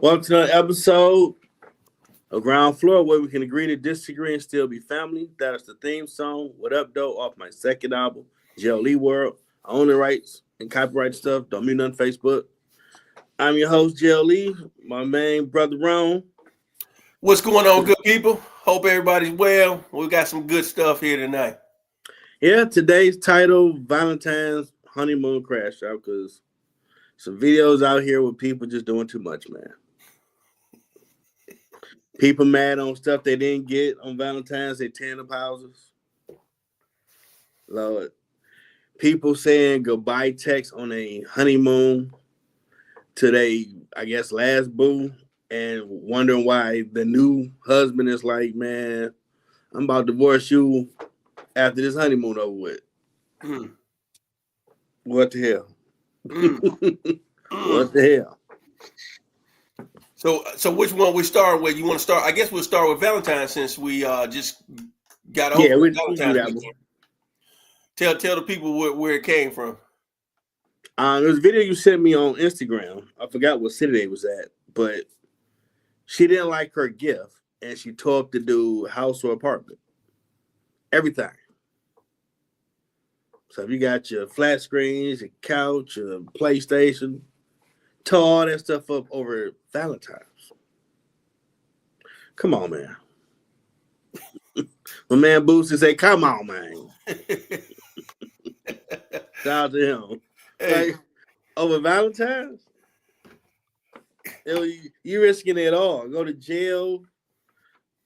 Welcome to another episode of Ground Floor, where we can agree to disagree and still be family. That is the theme song, What Up, Though, off my second album, Lee World. I own the rights and copyright stuff. Don't mean nothing Facebook. I'm your host, Lee, my main brother, Jerome. What's going on, good people? Hope everybody's well. We got some good stuff here tonight. Yeah, today's title, Valentine's Honeymoon Crash Out, because some videos out here with people just doing too much, man. People mad on stuff they didn't get on Valentine's. They tearing up houses. Lord. People saying goodbye text on a honeymoon to their, I guess, last boo, and wondering why the new husband is like, man, I'm about to divorce you after this honeymoon over with. What the hell? What the hell? So which one we start with? You want to start? I guess we'll start with Valentine since we just got over. Yeah, we Valentine's. Tell the people where it came from. There's a video you sent me on Instagram. I forgot what city they was at, but she didn't like her gift, and she tore up the dude house or apartment. Everything. So if you got your flat screens, your couch, your PlayStation, tore all that stuff up over Valentine's. Come on, man. My man Boosie say, come on, man. Shout out to him. Hey. Like, over Valentine's? You risking it all. Go to jail.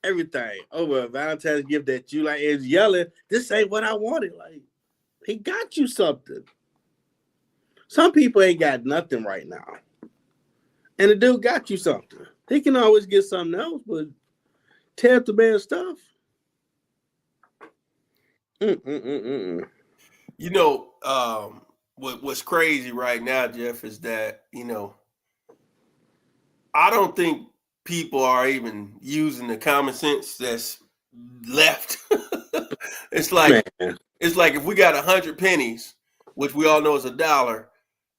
Everything. Over a Valentine's gift that you like is yelling, this ain't what I wanted. Like, he got you something. Some people ain't got nothing right now. And the dude got you something. He can always get something else, but tear up the bad stuff. You know, what's crazy right now, Jeff, is that, I don't think people are even using the common sense that's left. It's like if we got 100 pennies, which we all know is $1,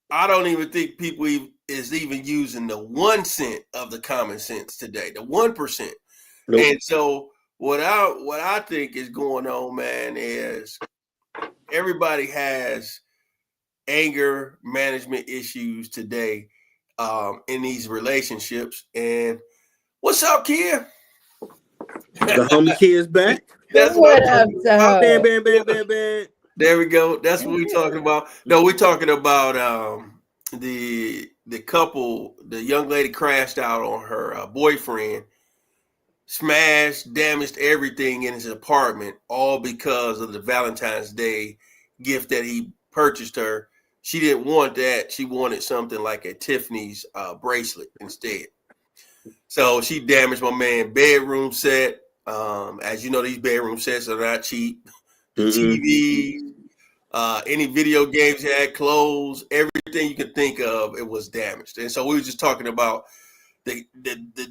I don't even think people is even using the 1 cent of the common sense today, the 1%. Nope. And so what I think is going on, man, is everybody has anger management issues today in these relationships. And what's up, kid? The homie kid's back. That's what up, bam. There we go. That's what we're talking about. No, we're talking about the couple. The young lady crashed out on her boyfriend, smashed, damaged everything in his apartment, all because of the Valentine's Day gift that he purchased her. She didn't want that. She wanted something like a Tiffany's bracelet instead. So she damaged my man's bedroom set. As you know, these bedroom sets are not cheap. TV, any video games you had, clothes, everything you could think of, it was damaged. And so we were just talking about the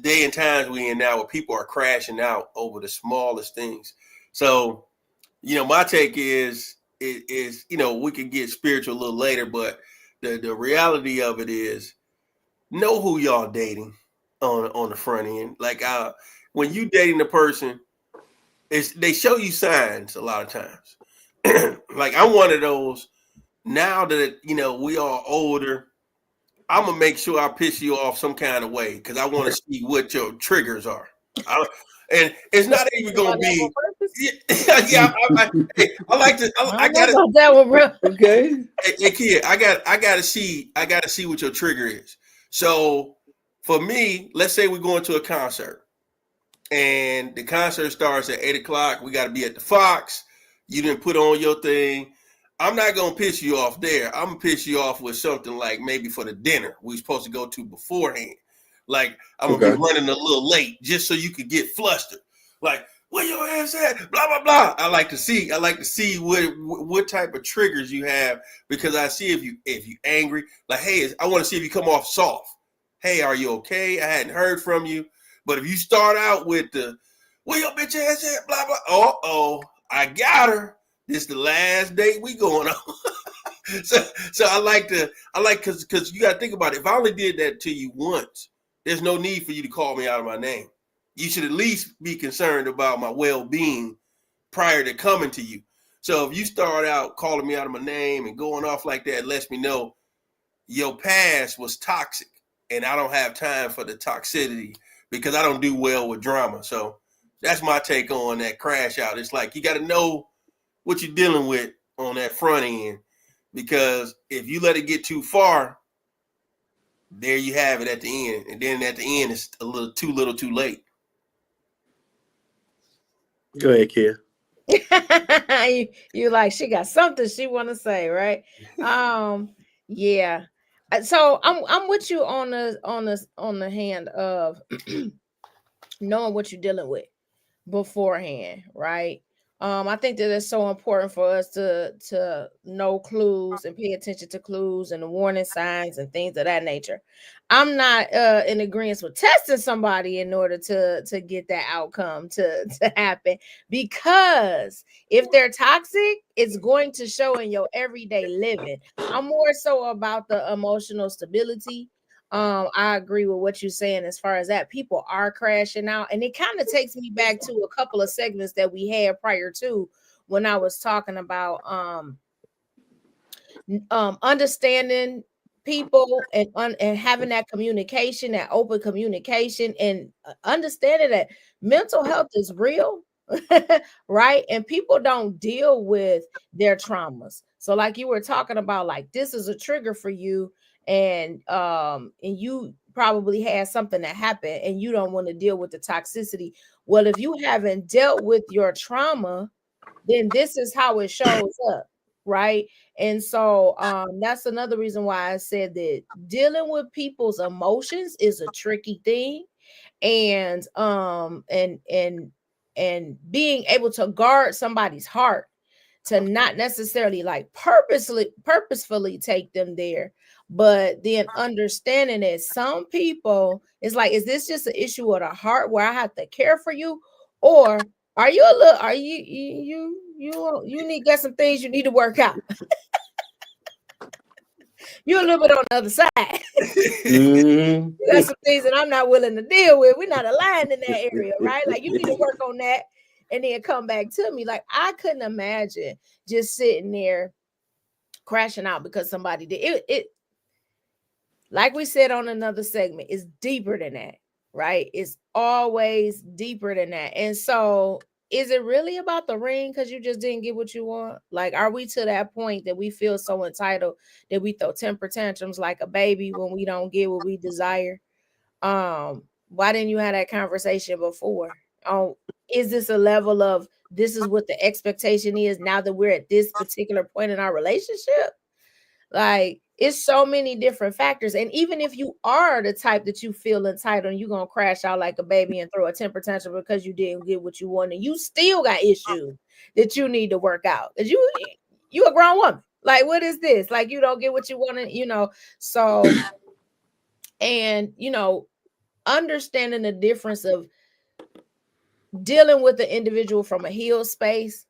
day and times we're in now where people are crashing out over the smallest things. So, my take is we can get spiritual a little later, but the reality of it is know who y'all dating on the front end. Like when you dating a person, they show you signs a lot of times. Like I'm one of those now that we are older. I'm gonna make sure I piss you off some kind of way because I want to see what your triggers are. And it's not even gonna be. Yeah, I like to. I got it. That one, bro. Okay. Hey, kid, I gotta see what your trigger is. So for me, let's say we're going to a concert, and the concert starts at 8:00. We got to be at the Fox. You didn't put on your thing. I'm not gonna piss you off there. I'm gonna piss you off with something like maybe for the dinner we're supposed to go to beforehand. Like I'm gonna be running a little late just so you could get flustered. Like where your ass at? Blah blah blah. I like to see what type of triggers you have because I see if you angry. Like hey, I want to see if you come off soft. Hey, are you okay? I hadn't heard from you. But if you start out with the where your bitch ass at? Blah blah. I got her. This is the last date we going on. so I like because you got to think about it. If I only did that to you once, there's no need for you to call me out of my name. You should at least be concerned about my well-being prior to coming to you. So if you start out calling me out of my name and going off like that, it lets me know your past was toxic, and I don't have time for the toxicity because I don't do well with drama. So that's my take on that crash out. It's like you got to know what you're dealing with on that front end, because if you let it get too far, there you have it at the end. And then at the end, it's a little too late. Go ahead, Kia. you like, she got something she want to say, right? Yeah. So I'm with you on the hand of knowing what you're dealing with beforehand, right? I think that it's so important for us to know clues and pay attention to clues and the warning signs and things of that nature. I'm not in agreement with testing somebody in order to get that outcome to happen, because if they're toxic, it's going to show in your everyday living. I'm more so about the emotional stability. I agree with what you're saying as far as that. People are crashing out, and it kind of takes me back to a couple of segments that we had prior to, when I was talking about understanding people and having that communication, that open communication, and understanding that mental health is real. Right? And people don't deal with their traumas. So like you were talking about, like, this is a trigger for you, and you probably had something that happened and you don't want to deal with the toxicity. Well, if you haven't dealt with your trauma, then this is how it shows up, right? And so that's another reason why I said that dealing with people's emotions is a tricky thing. And being able to guard somebody's heart, to not necessarily like purposefully take them there, but then understanding that some people, it's like, is this just an issue of the heart where I have to care for you, or are you you need to get some things you need to work out? You're a little bit on the other side. Mm-hmm. You got some things that I'm not willing to deal with. We're not aligned in that area, right? Like, you need to work on that and then come back to me. Like, I couldn't imagine just sitting there crashing out because somebody did it. Like we said on another segment, it's deeper than that, right? It's always deeper than that. And so, is it really about the ring because you just didn't get what you want? Like, are we to that point that we feel so entitled that we throw temper tantrums like a baby when we don't get what we desire? Why didn't you have that conversation before? Is this a level of, this is what the expectation is now that we're at this particular point in our relationship? Like, it's so many different factors. And even if you are the type that you feel entitled and you're gonna crash out like a baby and throw a temper tantrum because you didn't get what you wanted, you still got issues that you need to work out. Because you a grown woman. Like, what is this? Like, you don't get what you wanted, so, and understanding the difference of dealing with the individual from a healed space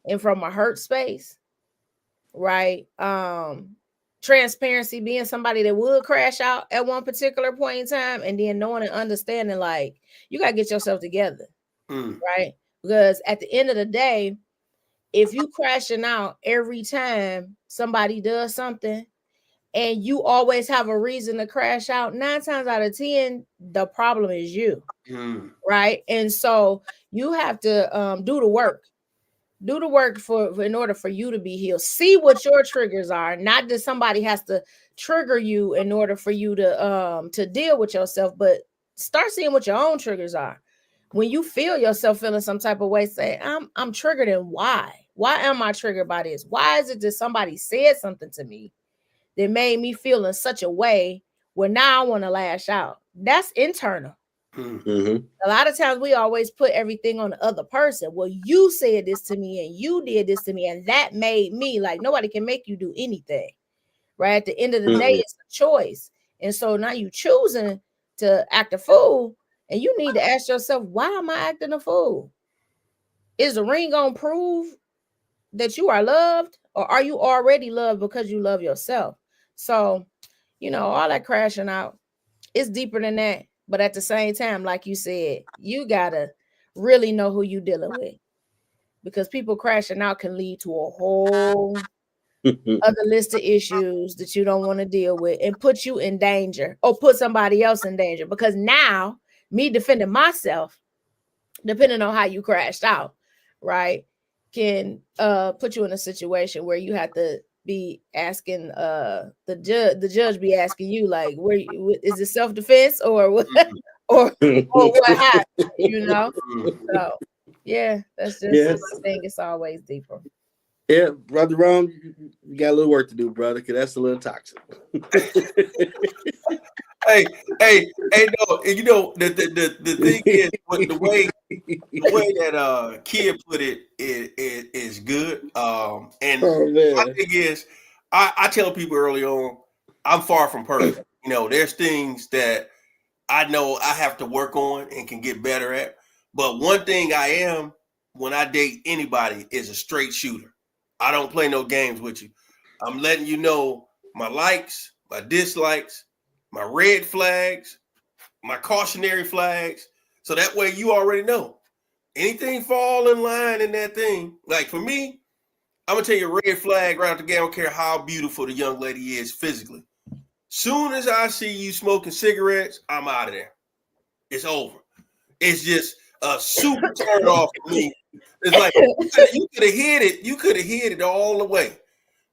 and from a hurt space, right? Transparency, being somebody that would crash out at one particular point in time, and then knowing and understanding, like, you got to get yourself together, right? Because at the end of the day, if you crashing out every time somebody does something, and you always have a reason to crash out, 9 times out of 10, the problem is you, right? And so you have to do the work. Do the work for in order for you to be healed. See what your triggers are. Not that somebody has to trigger you in order for you to deal with yourself, but start seeing what your own triggers are. When you feel yourself feeling some type of way, say, I'm triggered, and why? Why am I triggered by this? Why is it that somebody said something to me that made me feel in such a way where now I want to lash out? That's internal. Mm-hmm. A lot of times we always put everything on the other person. Well, you said this to me and you did this to me, and that made me. Like, nobody can make you do anything, right? At the end of the day, it's a choice. And so now you choosing to act a fool, and you need to ask yourself, why am I acting a fool? Is the ring gonna prove that you are loved, or are you already loved because you love yourself? So, all that crashing out, it's deeper than that. But at the same time, like you said, you gotta really know who you dealing with, because people crashing out can lead to a whole other list of issues that you don't want to deal with and put you in danger or put somebody else in danger. Because now, me defending myself, depending on how you crashed out, right, can put you in a situation where you have to be asking the judge be asking you like, where is it self-defense or what or what happened, you know? So yeah, that's just Yes. I think it's always deeper. Yeah, brother Rome, you got a little work to do, brother, because that's a little toxic. Hey, no, you know the thing is the way that Kid put it is good. And Oh my man. thing is, I tell people early on, I'm far from perfect. You know, there's things that I know I have to work on and can get better at. But one thing I am when I date anybody is a straight shooter. I don't play no games with you. I'm letting you know my likes, my dislikes, my red flags, my cautionary flags. So that way you already know. Anything fall in line in that thing. Like for me, I'm gonna tell you a red flag right out the gate. I don't care how beautiful the young lady is physically. Soon as I see you smoking cigarettes, I'm out of there. It's over. It's just a super turn off for me. It's like you could have hit it. You could have hit it all the way.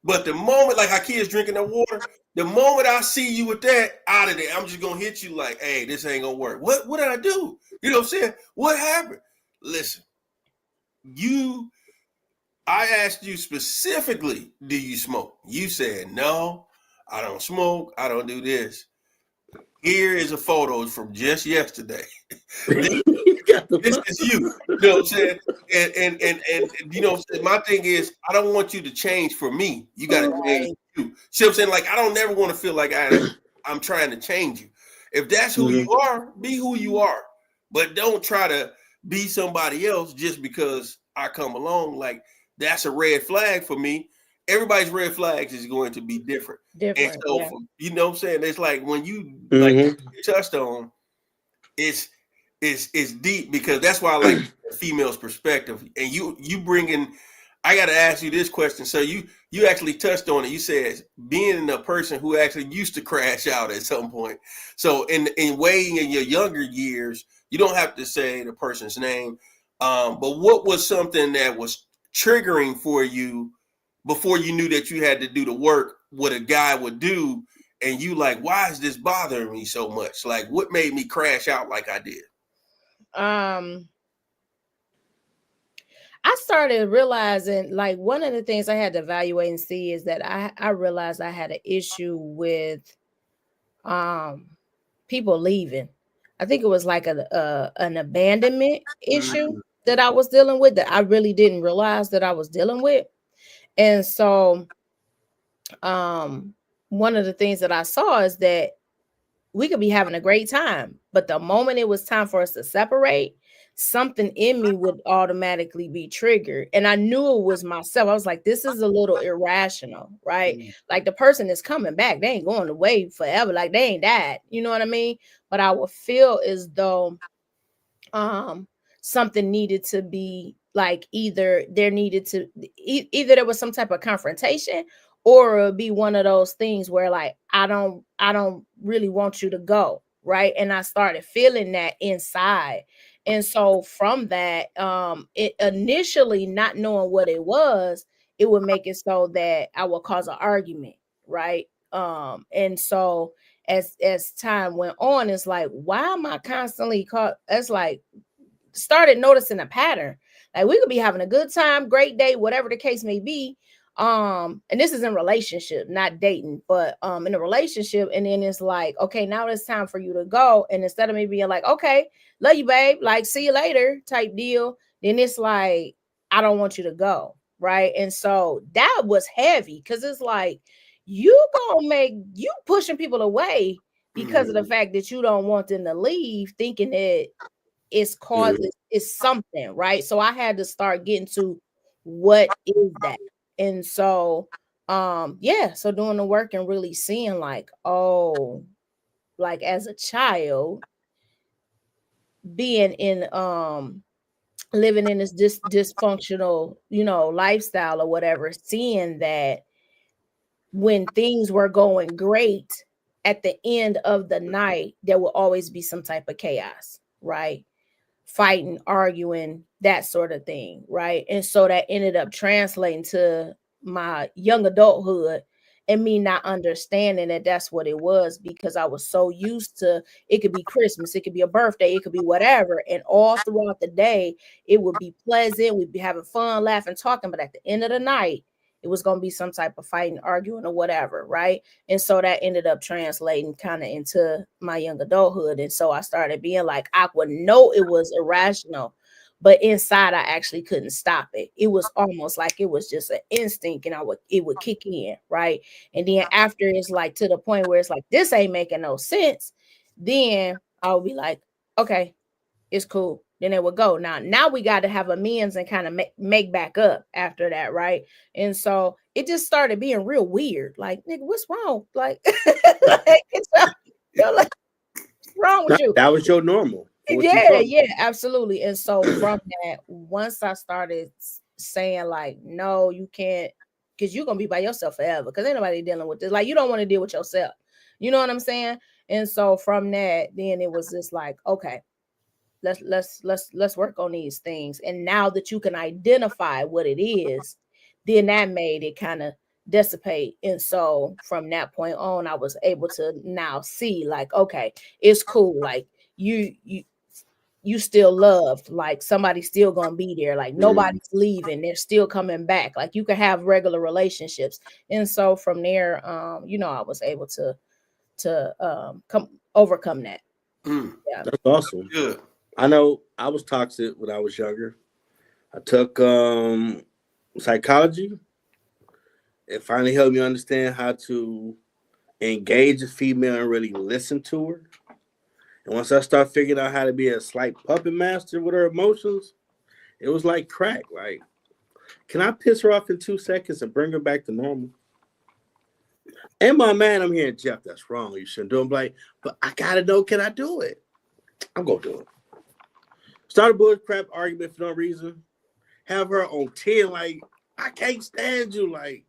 But the moment, like how kids drinking their water, the moment I see you with that out of there, I'm just gonna hit you like, hey, this ain't gonna work. What did I do? You know what I'm saying? What happened? Listen, I asked you specifically, do you smoke? You said no, I don't smoke, I don't do this. Here is a photo from just yesterday. This is you. You know what I'm saying? And you know, my thing is, I don't want you to change for me. You got to change you. See what I'm saying? Like, I don't never want to feel like I'm trying to change you. If that's who you are, be who you are. But don't try to be somebody else just because I come along. Like, that's a red flag for me. Everybody's red flags is going to be different. And so, you know what I'm saying? It's like when you like touched on, it's deep because that's why I like the female's perspective. And you bring in, I got to ask you this question. So you actually touched on it. You said being a person who actually used to crash out at some point. So in weighing in your younger years, you don't have to say the person's name. But what was something that was triggering for you before you knew that you had to do the work, what a guy would do, and you like, why is this bothering me so much? Like, what made me crash out like I did? I started realizing, like, one of the things I had to evaluate and see is that I realized I had an issue with people leaving. I think it was like an abandonment issue that I was dealing with that I really didn't realize that I was dealing with. And so one of the things that I saw is that we could be having a great time, but the moment it was time for us to separate, something in me would automatically be triggered. And I knew it was myself. I was like, this is a little irrational, right? Like the person is coming back. They ain't going away forever. Like they ain't died. You know what I mean? But I would feel as though something needed to be like either there was some type of confrontation, or it would be one of those things where like I don't really want you to go, right? And I started feeling that inside. And so from that, it initially not knowing what it was, it would make it so that I would cause an argument, right? And so as time went on, it's like, why am I constantly caught? It's like started noticing a pattern. Like we could be having a good time, great day, whatever the case may be. And this is in relationship, not dating, but in a relationship. And then it's like, okay, now it's time for you to go. And instead of me being like, okay, love you, babe, like see you later type deal, then it's like, I don't want you to go. Right. And so that was heavy because it's like you gonna make you pushing people away because of the fact that you don't want them to leave, thinking that it's it's something, right? So I had to start getting to what is that. And so so doing the work and really seeing like, oh, like as a child, being in living in this dysfunctional, lifestyle or whatever, seeing that when things were going great, at the end of the night, there will always be some type of chaos, right? Fighting, arguing, that sort of thing, right? And so that ended up translating to my young adulthood and me not understanding that that's what it was, because I was so used to, it could be Christmas, it could be a birthday, it could be whatever, and all throughout the day it would be pleasant, we'd be having fun, laughing, talking, but at the end of the night it was going to be some type of fighting, arguing, or whatever, right? And so that ended up translating kind of into my young adulthood. And so I started being like, I would know it was irrational, but inside I actually couldn't stop it. It was almost like it was just an instinct, and it would kick in, right? And then after it's like to the point where it's like, this ain't making no sense, then I'll be like, okay, it's cool. Then it would go. Now we got to have amends and kind of make back up after that, right? And so it just started being real weird. Like, nigga, what's wrong? Like, it's like, what's wrong with you? That was your normal. Yeah, absolutely. And so from that, once I started saying like, no, you can't, because you're gonna be by yourself forever, because ain't nobody dealing with this. Like, you don't want to deal with yourself. You know what I'm saying? And so from that, then it was just like, okay, let's work on these things. And now that you can identify what it is, then that made it kind of dissipate. And so from that point on, I was able to now see like, okay, it's cool. Like you still loved, like somebody's still gonna be there, like nobody's leaving, they're still coming back, like you can have regular relationships. And so from there, I was able to overcome that. Yeah, that's awesome. Good. I know I was toxic when I was younger. I took psychology. It finally helped me understand how to engage a female and really listen to her. And once I started figuring out how to be a slight puppet master with her emotions, it was like crack. Like, can I piss her off in 2 seconds and bring her back to normal? And my man, I'm hearing, Jeff, that's wrong. You shouldn't do it. I'm like, but I gotta know, can I do it? I'm gonna do it. Start a bullshit crap argument for no reason. Have her on 10, like, I can't stand you. Like,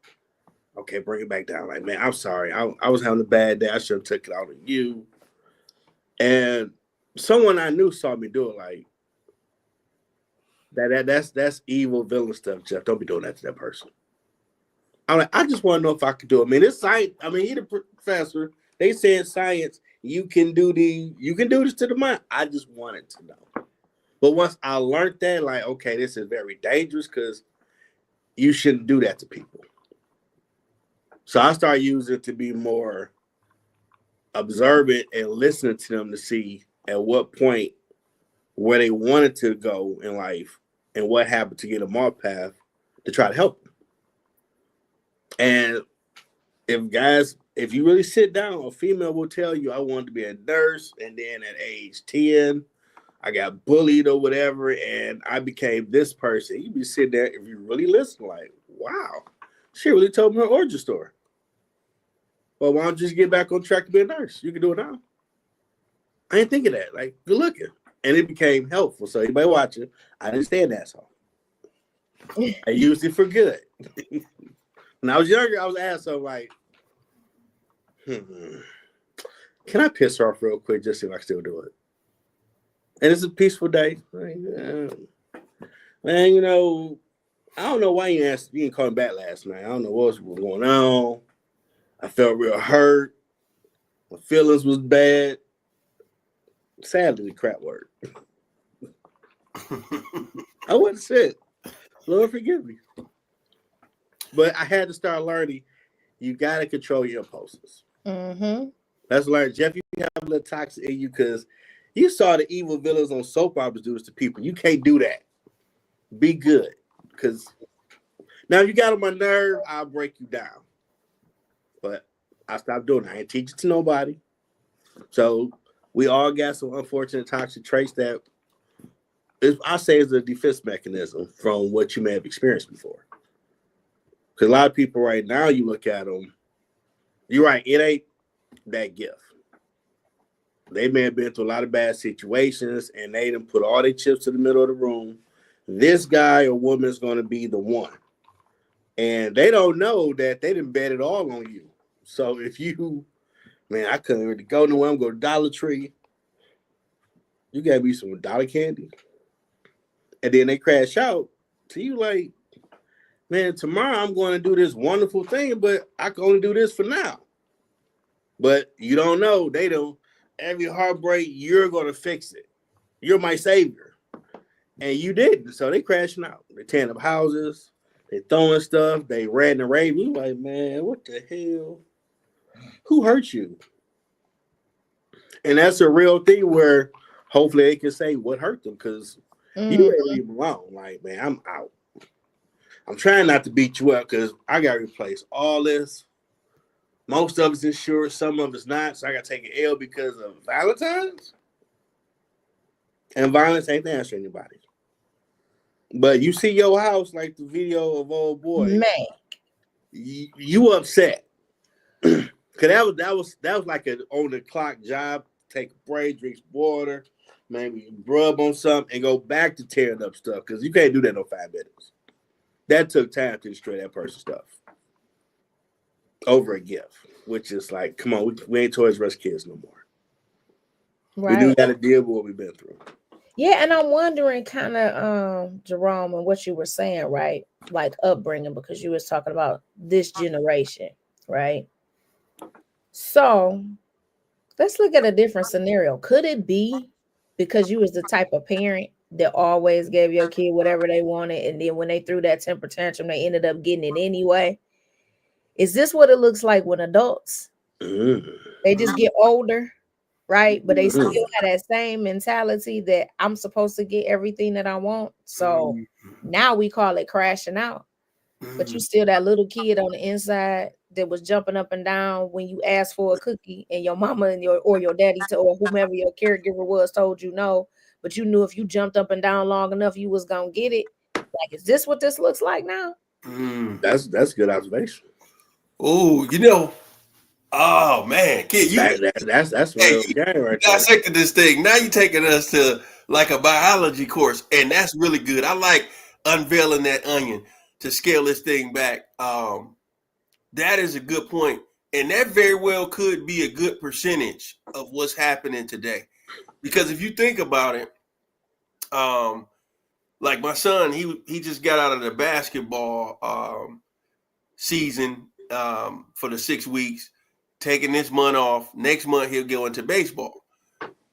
okay, bring it back down. Like, man, I'm sorry. I was having a bad day. I should have took it out on you. And someone I knew saw me do it. Like, that's evil villain stuff, Jeff. Don't be doing that to that person. I'm like, I just want to know if I could do it. I mean, it's science. I mean, he's a professor. They say in science, you can do this to the mind. I just wanted to know. But once I learned that, like, okay, this is very dangerous because you shouldn't do that to people. So I started using it to be more observant and listening to them to see at what point where they wanted to go in life and what happened to get them off path to try to help them. And if you really sit down, a female will tell you, I wanted to be a nurse, and then at age 10, I got bullied or whatever, and I became this person. You be sitting there, if you really listen, like, wow, she really told me her origin story. Well, why don't you just get back on track to be a nurse? You can do it now. I didn't think of that. Like, good looking. And it became helpful. So anybody watching, I didn't stand that song. I used it for good. When I was younger, I was asked, so like, can I piss her off real quick just see if I can still do it? And it's a peaceful day. Like, man, I don't know why you didn't call me back last night. I don't know what was going on. I felt real hurt. My feelings was bad. Sadly, the crap word. I wouldn't say it. Lord forgive me. But I had to start learning, you got to control your impulses. Mm-hmm. That's learned. Jeff, you have a little toxic in you because you saw the evil villains on soap operas do this to people. You can't do that. Be good. Because now you got on my nerve, I'll break you down. But I stopped doing it. I ain't teach it to nobody. So we all got some unfortunate toxic traits that I say is a defense mechanism from what you may have experienced before. Because a lot of people right now, you look at them, you're right, it ain't that gift. They may have been through a lot of bad situations, and they done put all their chips in the middle of the room. This guy or woman is going to be the one. And they don't know that they didn't bet it all on you. So if you, man, I couldn't really go nowhere. I'm going to Dollar Tree. You got to be some dollar candy. And then they crash out. So you like, man, tomorrow I'm going to do this wonderful thing, but I can only do this for now. But you don't know. They don't. Every heartbreak, you're going to fix it. You're my savior. And you didn't. So they crashing out. They're tearing up houses. They throwing stuff. They ran and raving. You like, man, what the hell? Who hurt you? And that's a real thing where hopefully they can say what hurt them, because you ain't leave them alone. Like, man, I'm out. I'm trying not to beat you up because I got to replace all this. Most of it's insured, some of it's not. So I got to take an L because of Valentine's. And violence ain't the answer to anybody. But you see your house like the video of old boy. Man. You upset. Cause that was like an on the clock job. Take a break, drink water, maybe rub on something, and go back to tearing up stuff. Cause you can't do that in no 5 minutes. That took time to destroy that person's stuff over a gift, which is like, come on, we ain't Toys R Us kids no more. Right. We do got to deal with what we've been through. Yeah, and I'm wondering kind of, Jerome, and what you were saying, right? Like upbringing, because you was talking about this generation, right? So let's look at a different scenario. Could it be because you was the type of parent that always gave your kid whatever they wanted, and then when they threw that temper tantrum, they ended up getting it anyway? Is this what it looks like when adults, they just get older, right? But they still have that same mentality that I'm supposed to get everything that I want. So now we call it crashing out. But you still that little kid on the inside that was jumping up and down when you asked for a cookie and your mama and your daddy or whomever your caregiver was told you no, but you knew if you jumped up and down long enough, you was gonna get it. Like, is this what this looks like now? That's a good observation. Oh, oh man, kid, that's real game right there. Dissected this thing. Now you're taking us to like a biology course, and that's really good. I like unveiling that onion to scale this thing back. That is a good point, and that very well could be a good percentage of what's happening today. Because if you think about it, like my son, he just got out of the basketball season for the 6 weeks, taking this month off. Next month he'll go into baseball.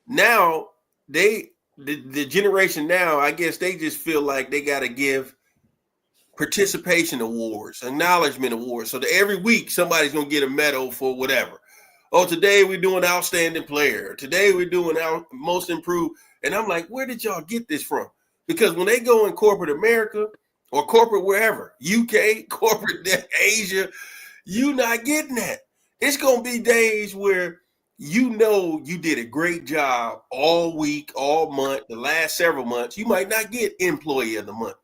Now the generation now, I guess they just feel like they got to give participation awards, acknowledgement awards. So that every week somebody's gonna get a medal for whatever. Oh, today we're doing outstanding player. Today we're doing our most improved. And I'm like, where did y'all get this from? Because when they go in corporate America or corporate wherever, UK, corporate Asia, you not getting that. It's gonna be days where you did a great job all week, all month, the last several months. You might not get employee of the month.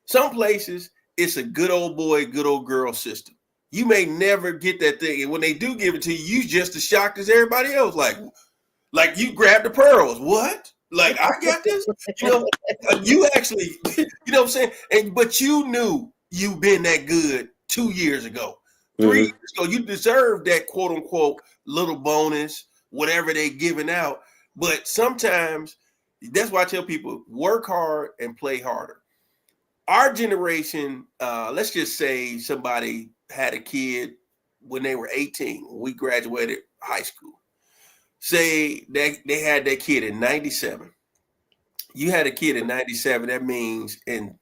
Some places, it's a good old boy, good old girl system. You may never get that thing. And when they do give it to you, you just as shocked as everybody else. Like you grabbed the pearls. What? Like, I got this? You actually, you know what I'm saying? But you knew you've been that good 2 years ago. 3 years ago, you deserve that quote unquote little bonus, whatever they giving out. But sometimes that's why I tell people, work hard and play harder. Our generation, let's just say somebody had a kid when they were 18, when we graduated high school. Say they had that kid in 97. You had a kid in 97. That means in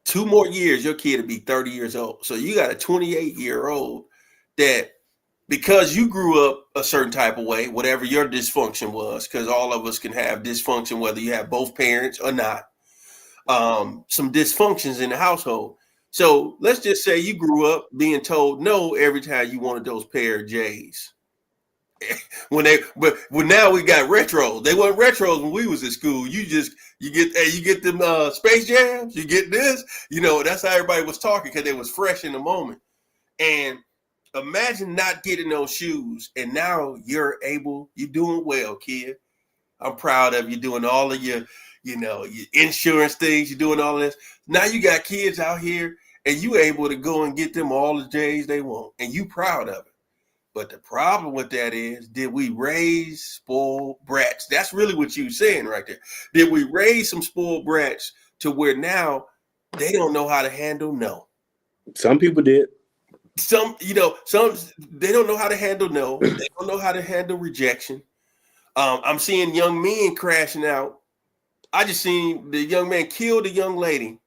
2 more years, your kid will be 30 years old. So you got a 28-year-old that, because you grew up a certain type of way, whatever your dysfunction was, because all of us can have dysfunction, whether you have both parents or not. Some dysfunctions in the household. So let's just say you grew up being told no every time you wanted those pair of J's. When now we got retros. They weren't retros when we was in school. You get them Space Jams. You get this. That's how everybody was talking, because they was fresh in the moment. And Imagine not getting those shoes, and now you're doing well, kid. I'm proud of you doing all of your insurance things. You're doing all of this. Now you got kids out here, and you able to go and get them all the J's they want, and you proud of it. But the problem with that is, did we raise spoiled brats? That's really what you're saying right there. Did we raise some spoiled brats to where now they don't know how to handle no? Some people did. Some they don't know how to handle no. They don't know how to handle rejection. I'm seeing young men crashing out. I just seen the young man kill the young lady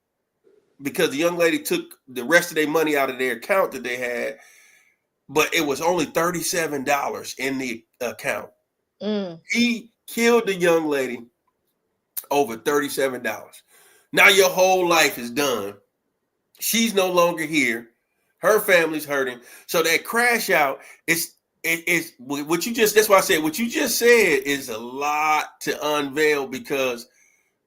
because the young lady took the rest of their money out of their account that they had, but it was only $37 in the account. He killed the young lady over $37. Now your whole life is done. She's no longer here. Her family's hurting. So that crash out, it's what you just, that's why I said what you just said is a lot to unveil, because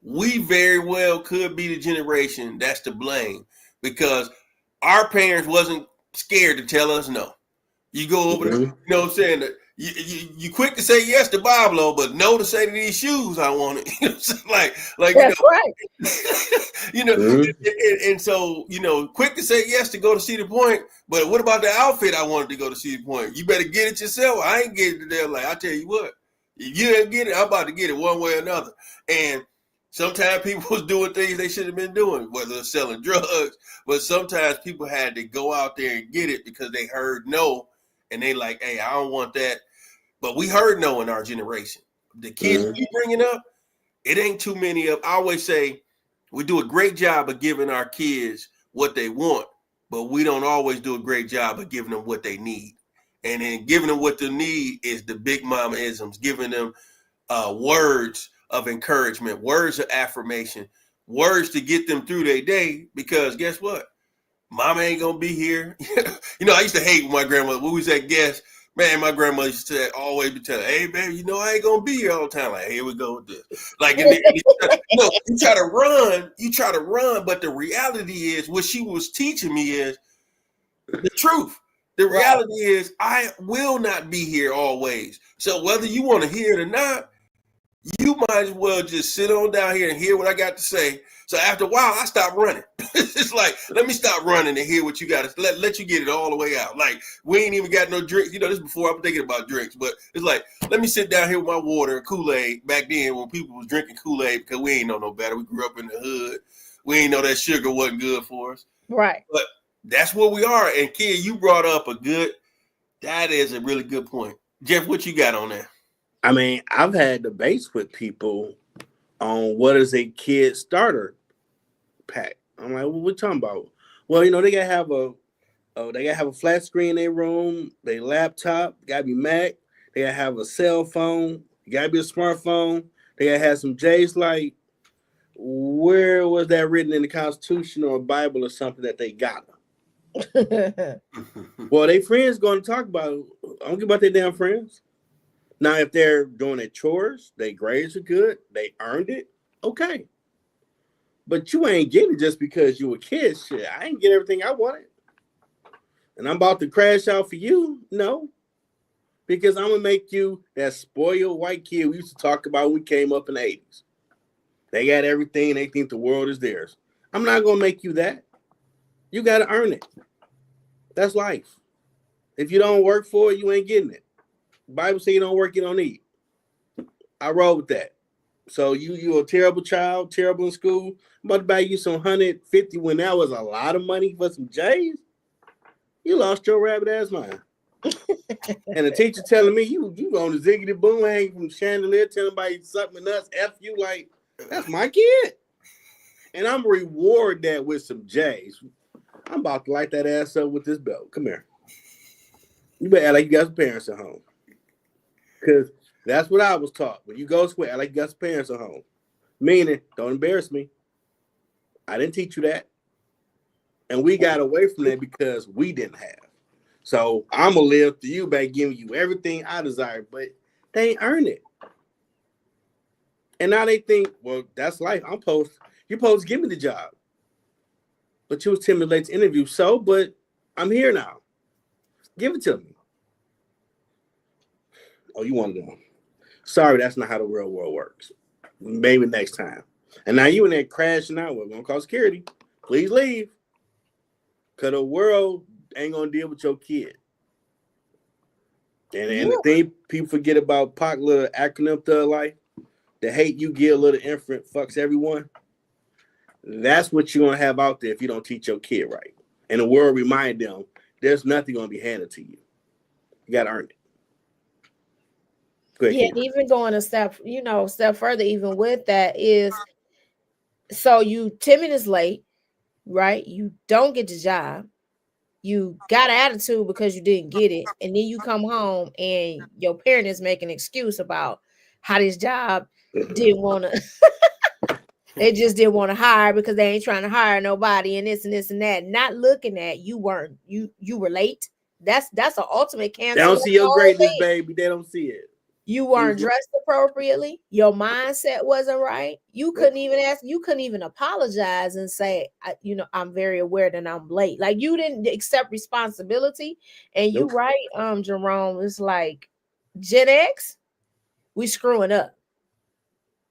we very well could be the generation that's to blame, because our parents wasn't scared to tell us no. You go over there, you know what I'm saying? You quick to say yes to Pablo, but no to say to these shoes I wanted. You know what I'm saying? Like that's right. And so, quick to say yes to go to Cedar Point, but what about the outfit I wanted to go to Cedar Point? You better get it yourself. I ain't getting it there. Like, I tell you what, if you didn't get it, I'm about to get it one way or another. And sometimes people was doing things they should have been doing, whether it's selling drugs, but sometimes people had to go out there and get it because they heard no. And they like, hey, I don't want that. But we heard no in our generation. The kids we bringing up, it ain't too many of. I always say we do a great job of giving our kids what they want, but we don't always do a great job of giving them what they need. And then giving them what they need is the big mama isms, giving them words of encouragement, words of affirmation, words to get them through their day. Because guess what? Mama ain't gonna be here. I used to hate when my grandmother, when we was at guests, man, my grandmother used to always be telling, hey, baby, I ain't gonna be here all the time. Like, here we go with this. Like, you try to run, but the reality is, what she was teaching me is the truth. The reality is, I will not be here always. So whether you want to hear it or not, you might as well just sit on down here and hear what I got to say. So after a while, I stopped running. It's like, let me stop running and hear what you got to let you get it all the way out. Like, we ain't even got no drinks. This is before I'm thinking about drinks, but it's like, let me sit down here with my water and Kool-Aid. Back then, when people was drinking Kool-Aid, because we ain't know no better. We grew up in the hood. We ain't know that sugar wasn't good for us. Right. But that's where we are. And kid, you brought up that is a really good point. Jeff, what you got on that? I mean, I've had debates with people on what is a kid starter pack. I'm like, what we talking about? Well, they gotta have a flat screen in their room, their laptop, gotta be Mac, they gotta have a cell phone, gotta be a smartphone, they gotta have some J's. Like, where was that written in the Constitution or Bible or something that they got? Well, they friends gonna talk about it. I don't care about their damn friends. Now, if they're doing their chores, their grades are good, they earned it, okay. But you ain't getting it just because you a kid. Shit, I ain't get everything I wanted. And I'm about to crash out for you. No. Because I'm going to make you that spoiled white kid we used to talk about when we came up in the 80s. They got everything. They think the world is theirs. I'm not going to make you that. You got to earn it. That's life. If you don't work for it, you ain't getting it. The Bible says you don't work, you don't eat. I roll with that. So you a terrible child, terrible in school. I'm about to buy you some 150 when that was a lot of money for some J's. You lost your rabbit ass mind. And the teacher telling me you on the ziggity boom hang from chandelier, telling somebody something nuts, F you, like, that's my kid. And I'm reward that with some J's. I'm about to light that ass up with this belt. Come here. You better act like you got some parents at home. Because that's what I was taught. When you go square, act like you got some parents at home. Meaning, don't embarrass me. I didn't teach you that. And we got away from that because we didn't have. So I'm going to live to you by giving you everything I desire, but they ain't earned it. And now they think, well, that's life. You're supposed to give me the job. But you was timid late to interview. So, but I'm here now. Give it to me. Oh, you want them? Sorry, that's not how the real world works. Maybe next time. And now you in there crashing out. We're gonna call security. Please leave. Cause the world ain't gonna deal with your kid. And the thing people forget about Pac little acronym Thug Life, the hate you give little infant fucks everyone. That's what you're gonna have out there if you don't teach your kid right. And the world remind them there's nothing gonna be handed to you. You gotta earn it. Go ahead, Yeah, even going a step, step further, even with that is, so you 10 minutes late, right? You don't get the job. You got an attitude because you didn't get it. And then you come home and your parent is making an excuse about how this job didn't want to, they just didn't want to hire because they ain't trying to hire nobody and this and this and that. Not looking at you were late. That's an ultimate cancel. They don't see your greatness, baby. They don't see it. You weren't dressed appropriately. Your mindset wasn't right. You couldn't even ask. You couldn't even apologize and say, I'm very aware that I'm late. Like, you didn't accept responsibility. And you right, Jerome. It's like Gen X, we screwing up.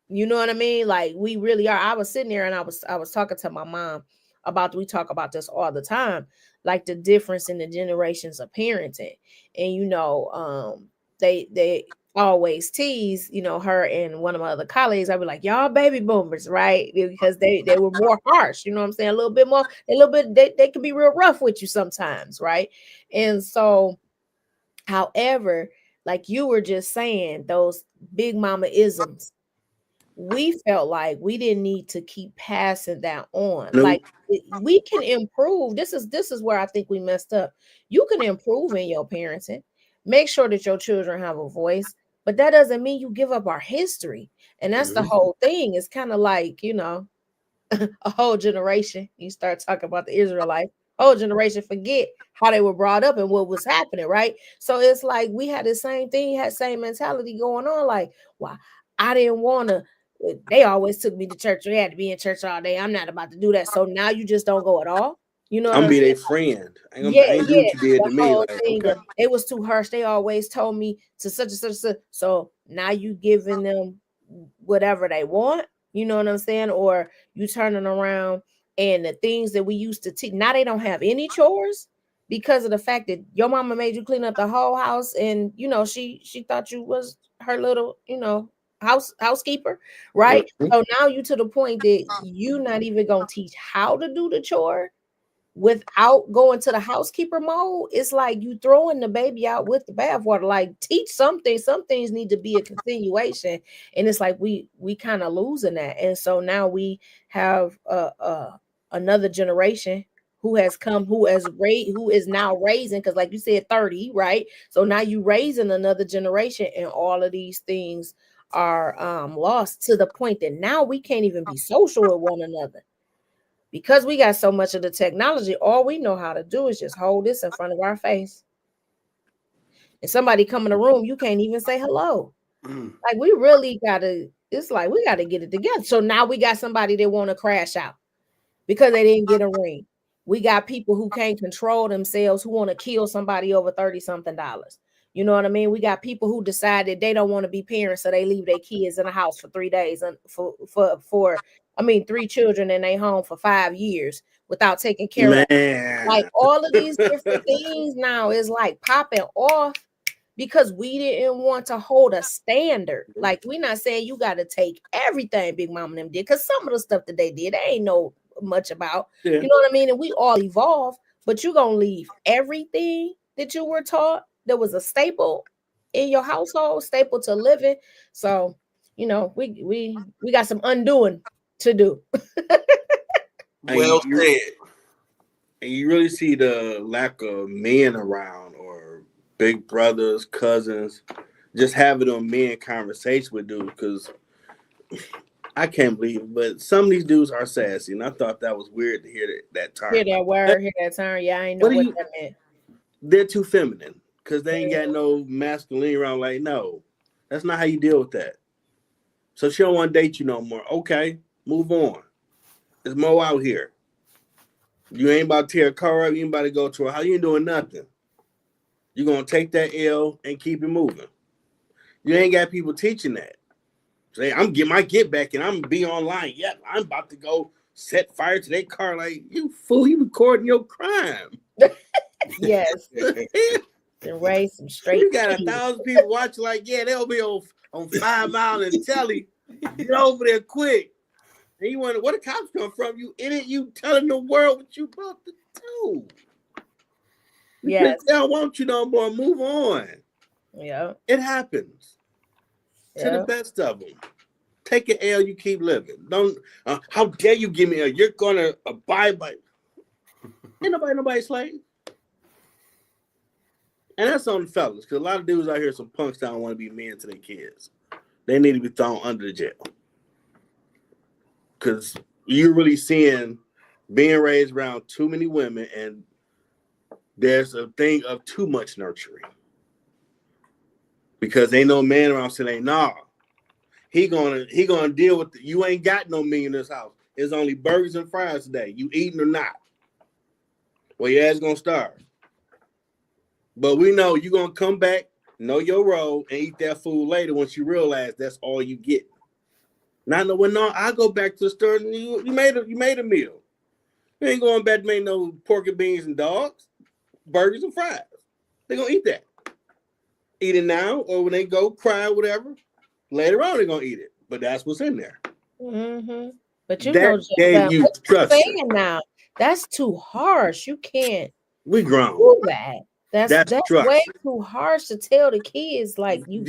You know what I mean? Like, we really are. I was sitting there and I was talking to my mom about. We talk about this all the time, like the difference in the generations of parenting. And they always tease, her and one of my other colleagues. I'd be like, y'all baby boomers, right? Because they were more harsh, you know what I'm saying? A little bit more, they can be real rough with you sometimes, right? And so, however, like you were just saying, those big mama isms, we felt like we didn't need to keep passing that on. Nope. Like, we can improve. This is where I think we messed up. You can improve in your parenting. Make sure that your children have a voice, but that doesn't mean you give up our history. And that's the whole thing. It's kind of like, a whole generation. You start talking about the Israelites, whole generation forget how they were brought up and what was happening, right? So it's like we had the same thing, had same mentality going on. Like, well, I didn't want to. They always took me to church. We had to be in church all day. I'm not about to do that. So now you just don't go at all. You know, I'm be their friend. I ain't do what you did to me. Like, okay. It was too harsh. They always told me to such and such. So now you giving them whatever they want. You know what I'm saying? Or you turning around and the things that we used to teach. Now they don't have any chores because of the fact that your mama made you clean up the whole house, and she thought you was her little housekeeper, right? So now you to the point that you not even gonna teach how to do the chore without going to the housekeeper mode. It's like you throwing the baby out with the bathwater. Like, teach something. Some things need to be a continuation, and it's like we kind of losing that. And so now we have another generation who has come, who is now raising, because like you said, 30, right? So now you raising another generation, and all of these things are lost to the point that now we can't even be social with one another. Because we got so much of the technology, all we know how to do is just hold this in front of our face. And somebody come in the room, you can't even say hello. Like, we really it's like we got to get it together. So now we got somebody that want to crash out because they didn't get a ring. We got people who can't control themselves, who want to kill somebody over $30-something. You know what I mean? We got people who decided they don't want to be parents, so they leave their kids in the house for 3 days and for 3 children in their home for 5 years without taking care of them. Like, all of these different things now is like popping off because we didn't want to hold a standard. Like, we're not saying you got to take everything Big Mama and them did, because some of the stuff that they did, they ain't know much about. You know what I mean? And we all evolve, but you're gonna leave everything that you were taught that was a staple in your household, staple to living. So, we got some undoing to do. Well said. And you really see the lack of men around, or big brothers, cousins, just having a men conversation with dudes, because I can't believe it, but some of these dudes are sassy, and I thought that was weird to hear that term. Hear that word, hear that term. Yeah, I ain't know what that meant. They're too feminine because they ain't got no masculine around. Like, no, that's not how you deal with that. So she don't want to date you no more. Okay, move on. There's more out here. You ain't about to tear a car up. You ain't about to go to her house. You ain't doing nothing. You're gonna take that L and keep it moving. You ain't got people teaching that. Say, I'm getting my get back and I'm gonna be online. Yep, I'm about to go set fire to their car. Like, you fool, you recording your crime. Yes. And raise some straight. You got 1,000 people watching, like, yeah, they'll be on 5 Mile and Telly. Get over there quick. And you wonder where the cops come from. You idiot, you telling the world what you about to do. Yes. They don't want you no more. Move on. Yeah. It happens to the best of them. Take an L, you keep living. Don't. How dare you give me a? You're gonna abide by. Ain't nobody slave. And that's on the fellas, because a lot of dudes out here, some punks that don't want to be men to their kids. They need to be thrown under the jail. Because you're really seeing being raised around too many women, and there's a thing of too much nurturing. Because ain't no man around saying, nah, he gonna deal with you ain't got no me in this house. It's only burgers and fries today. You eating or not? Well, your ass gonna starve. But we know you're gonna come back, know your role, and eat that food later once you realize that's all you get. Not no, well, no, I go back to the store and you made a meal. You ain't going back to make no pork and beans and dogs, burgers and fries. They're gonna eat that. Eat it now, or when they go cry, whatever. Later on, they're gonna eat it. But that's what's in there. Mm-hmm. But you that know, gave you what trust. saying now, that's too harsh. You can't we grown. do that. That's trust. way too harsh to tell the kids, like, you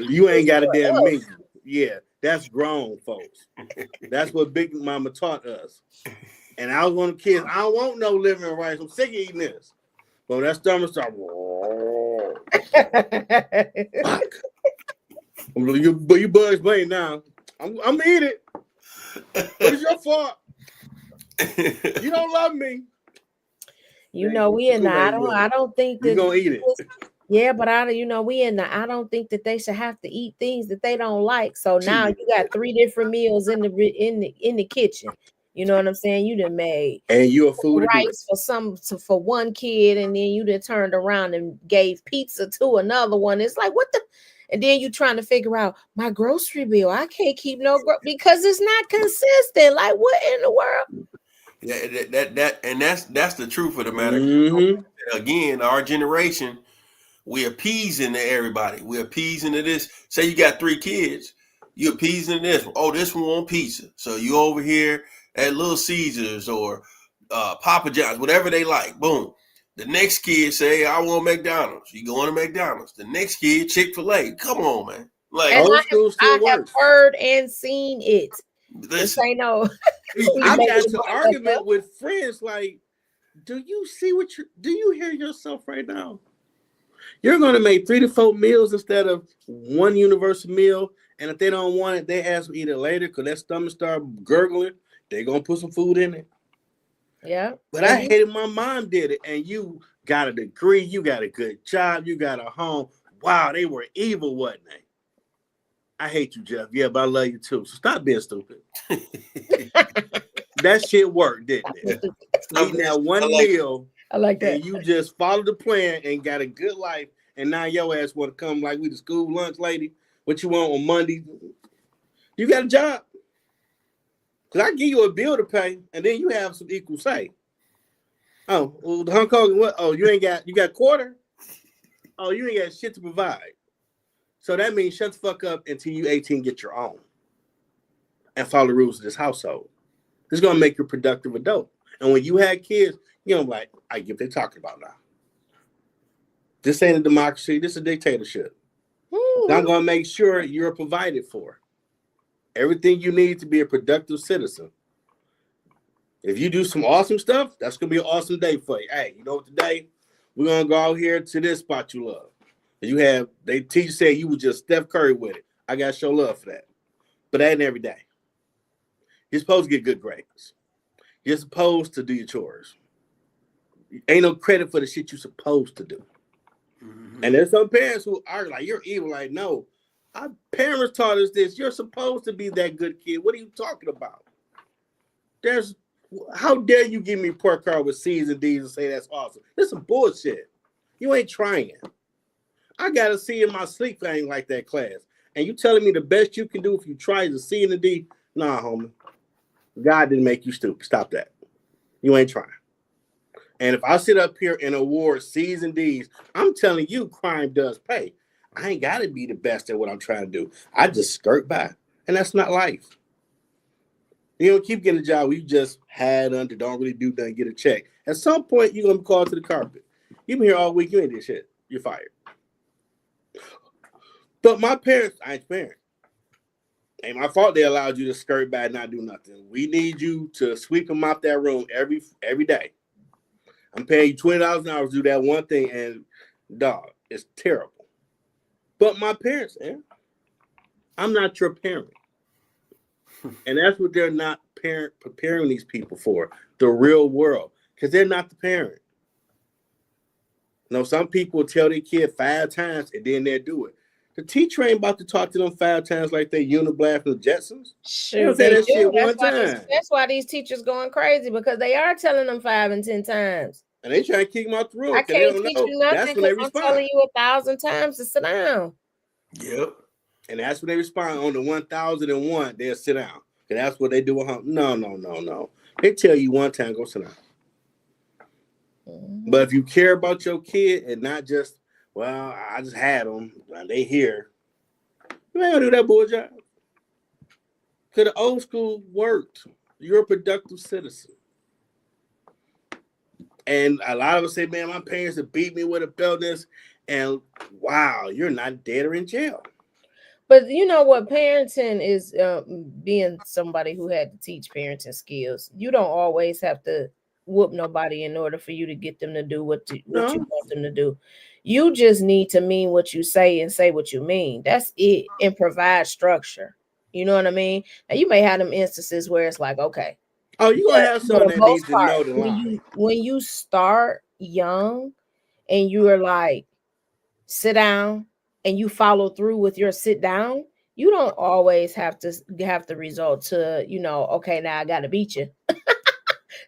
you ain't got a damn me. Yeah, that's grown folks. That's what Big Mama taught us. And I was one of the kids. I don't want no living rights. I'm sick of eating this. But that stomach started. Fuck. You bugs playing now. I'm eating it. What is your fault? You don't love me. You know, we in the I don't think that you're gonna eat it. Yeah, but we in the I don't think that they should have to eat things that they don't like. So now you got 3 different meals in the kitchen. You know what I'm saying? You done made and you a food rice for one kid, and then you done turned around and gave pizza to another one. It's like, what the? And then you trying to figure out my grocery bill. I can't keep because it's not consistent. Like, what in the world? Yeah, that's the truth of the matter. Mm-hmm. Again, our generation, we're appeasing to everybody. We're appeasing to this. Say you got 3 kids, you're appeasing to this one. Oh, this one want pizza. So you over here at Little Caesars or Papa John's, whatever they like. Boom. The next kid say, I want McDonald's. You going to McDonald's. The next kid, Chick-fil-A. Come on, man. Like, I have heard and seen it. Listen, I know. I got into argument with friends like, do you hear yourself right now? You're going to make 3 to 4 meals instead of one universal meal. And if they don't want it, they ask to eat it later because their stomach start gurgling. They're going to put some food in it. Yeah. But I hated my mom did it. And you got a degree. You got a good job. You got a home. Wow, they were evil, wasn't they? I hate you, Jeff. Yeah, but I love you too. So stop being stupid. That shit worked, didn't it? Eating that one meal. I like that. And you just followed the plan and got a good life. And now your ass want to come like we the school lunch lady. What you want on Monday? You got a job. Because I give you a bill to pay, and then you have some equal say. Oh, well, the Hong Kong, what? Oh, you got quarter? Oh, you ain't got shit to provide. So that means shut the fuck up until you 18, get your own. And follow the rules of this household. This is going to make you a productive adult. And when you had kids, you know, like, I get what they're talking about now. This ain't a democracy. This is a dictatorship. I'm going to make sure you're provided for. Everything you need to be a productive citizen. If you do some awesome stuff, that's going to be an awesome day for you. Hey, you know what, today we're going to go out here to this spot you love. They teacher said you was just Steph Curry with it. I got to show love for that. But that ain't every day. You're supposed to get good grades. You're supposed to do your chores. Ain't no credit for the shit you're supposed to do. Mm-hmm. And there's some parents who are like, you're evil. Like, no, our parents taught us this. You're supposed to be that good kid. What are you talking about? How dare you give me a pork card with C's and D's and say that's awesome? This is some bullshit. You ain't trying. I got a C in my sleep thing like that class. And you telling me the best you can do if you try is a C and a D? Nah, homie. God didn't make you stupid. Stop that. You ain't trying. And if I sit up here and award C's and D's, I'm telling you, crime does pay. I ain't got to be the best at what I'm trying to do. I just skirt by. And that's not life. You don't keep getting a job where you just had under, don't really do nothing, get a check. At some point, you're going to be called to the carpet. You've been here all week, you ain't did shit. You're fired. But my parents, I ain't parent. Ain't my fault they allowed you to skirt by and not do nothing. We need you to sweep them out that room every day. I'm paying you $20 an hour to do that one thing, and dog, it's terrible. But my parents, I'm not your parent. And that's what they're not preparing these people for, the real world, because they're not the parent. You know, some people tell their kid 5 times and then they'll do it. The teacher ain't about to talk to them 5 times like they Uniblast and the Jetsons. Sure, they that shit one time. That's why these teachers going crazy, because they are telling them 5 and 10 times. And they trying to kick them out the room. I can't they teach don't you know. nothing That's when they because I'm respond. telling you 1,000 times to sit down. Yep. And that's when they respond on the 1,001. They'll sit down. And that's what they do at home. No. They tell you one time, go sit down. Mm-hmm. But if you care about your kid and not just, well, I just had them, and they here, you ain't gonna do that bull job. Because the old school worked. You're a productive citizen. And a lot of us say, man, my parents have beat me with a belt this, and wow, you're not dead or in jail. But you know what? Parenting is being somebody who had to teach parenting skills. You don't always have to whoop nobody in order for you to get them to do what you want them to do. You just need to mean what you say and say what you mean. That's it. And provide structure. You know what I mean? Now you may have them instances where it's like, okay. Oh, you're going to have someone that needs to know the line. When you start young and you are like, sit down, and you follow through with your sit down, you don't always have to result to, okay, now I got to beat you.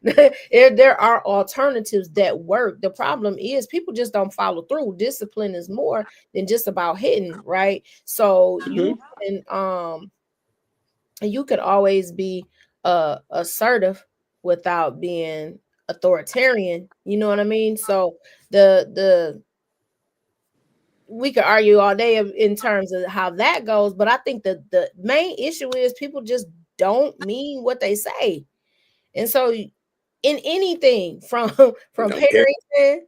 There are alternatives that work. The problem is people just don't follow through. Discipline is more than just about hitting, right? So you can always be assertive without being authoritarian. You know what I mean? So we could argue all day in terms of how that goes, but I think that the main issue is people just don't mean what they say. And so in anything from parenting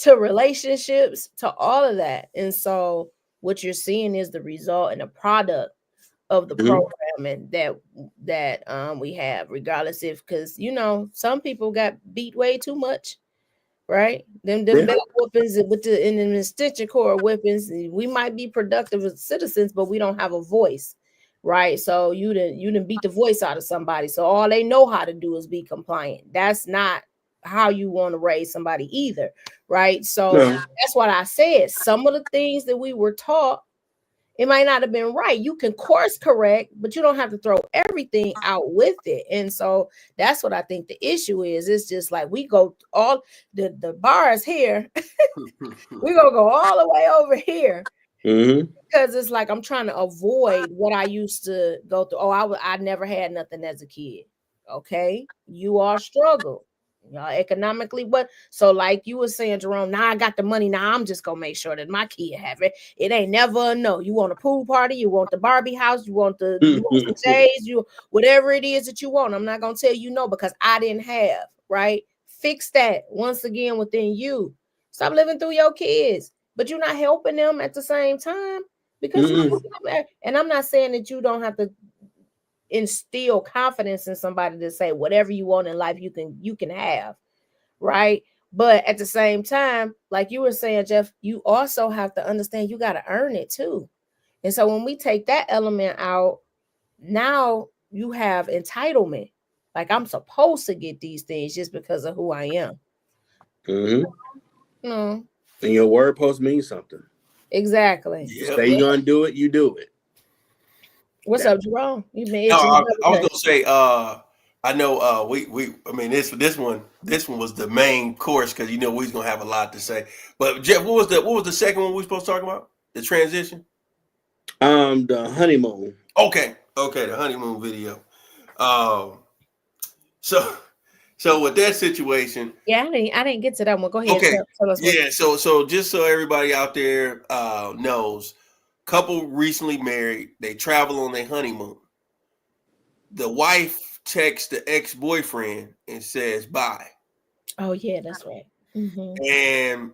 to relationships to all of that. And so what you're seeing is the result and the product of the programming that we have, regardless because some people got beat way too much. Right, them belt weapons with the extension cord weapons. We might be productive as citizens, but we don't have a voice, right? So you didn't beat the voice out of somebody. So all they know how to do is be compliant. That's not how you want to raise somebody either, right? So that's what I said. Some of the things that we were taught, it might not have been right. You can course correct, but you don't have to throw everything out with it. And so that's what I think the issue is. It's just like we go all the bar is here. We're gonna go all the way over here. Because it's like I'm trying to avoid what I used to go through. I never had nothing as a kid. Okay, you all struggle. Economically, but so like you were saying, Jerome, now I got the money. Now I'm just gonna make sure that my kid have it. It ain't never a no. You want a pool party, you want the Barbie house, you want the J's, you whatever it is that you want. I'm not gonna tell you no because I didn't have, right? Fix that once again within you. Stop living through your kids, but you're not helping them at the same time because and I'm not saying that you don't have to instill confidence in somebody to say whatever you want in life you can have, right? But at the same time, like you were saying, Jeff, you also have to understand you got to earn it too. And so when we take that element out, now you have entitlement. Like I'm supposed to get these things just because of who I am. And your word post means something. Exactly. Say you're gonna do it, you do it. What's up, Jerome? You made I was gonna say, I know I mean this one was the main course because we was gonna have a lot to say. But Jeff, what was the second one we were supposed to talk about? The transition? The honeymoon. Okay, the honeymoon video. Um so with that situation, Yeah, I didn't get to that one. Go ahead. okay. Tell us what. Yeah, so just so everybody out there knows, couple recently married, they travel on their honeymoon. The wife texts the ex-boyfriend and says bye. Oh yeah, that's right. Mm-hmm. And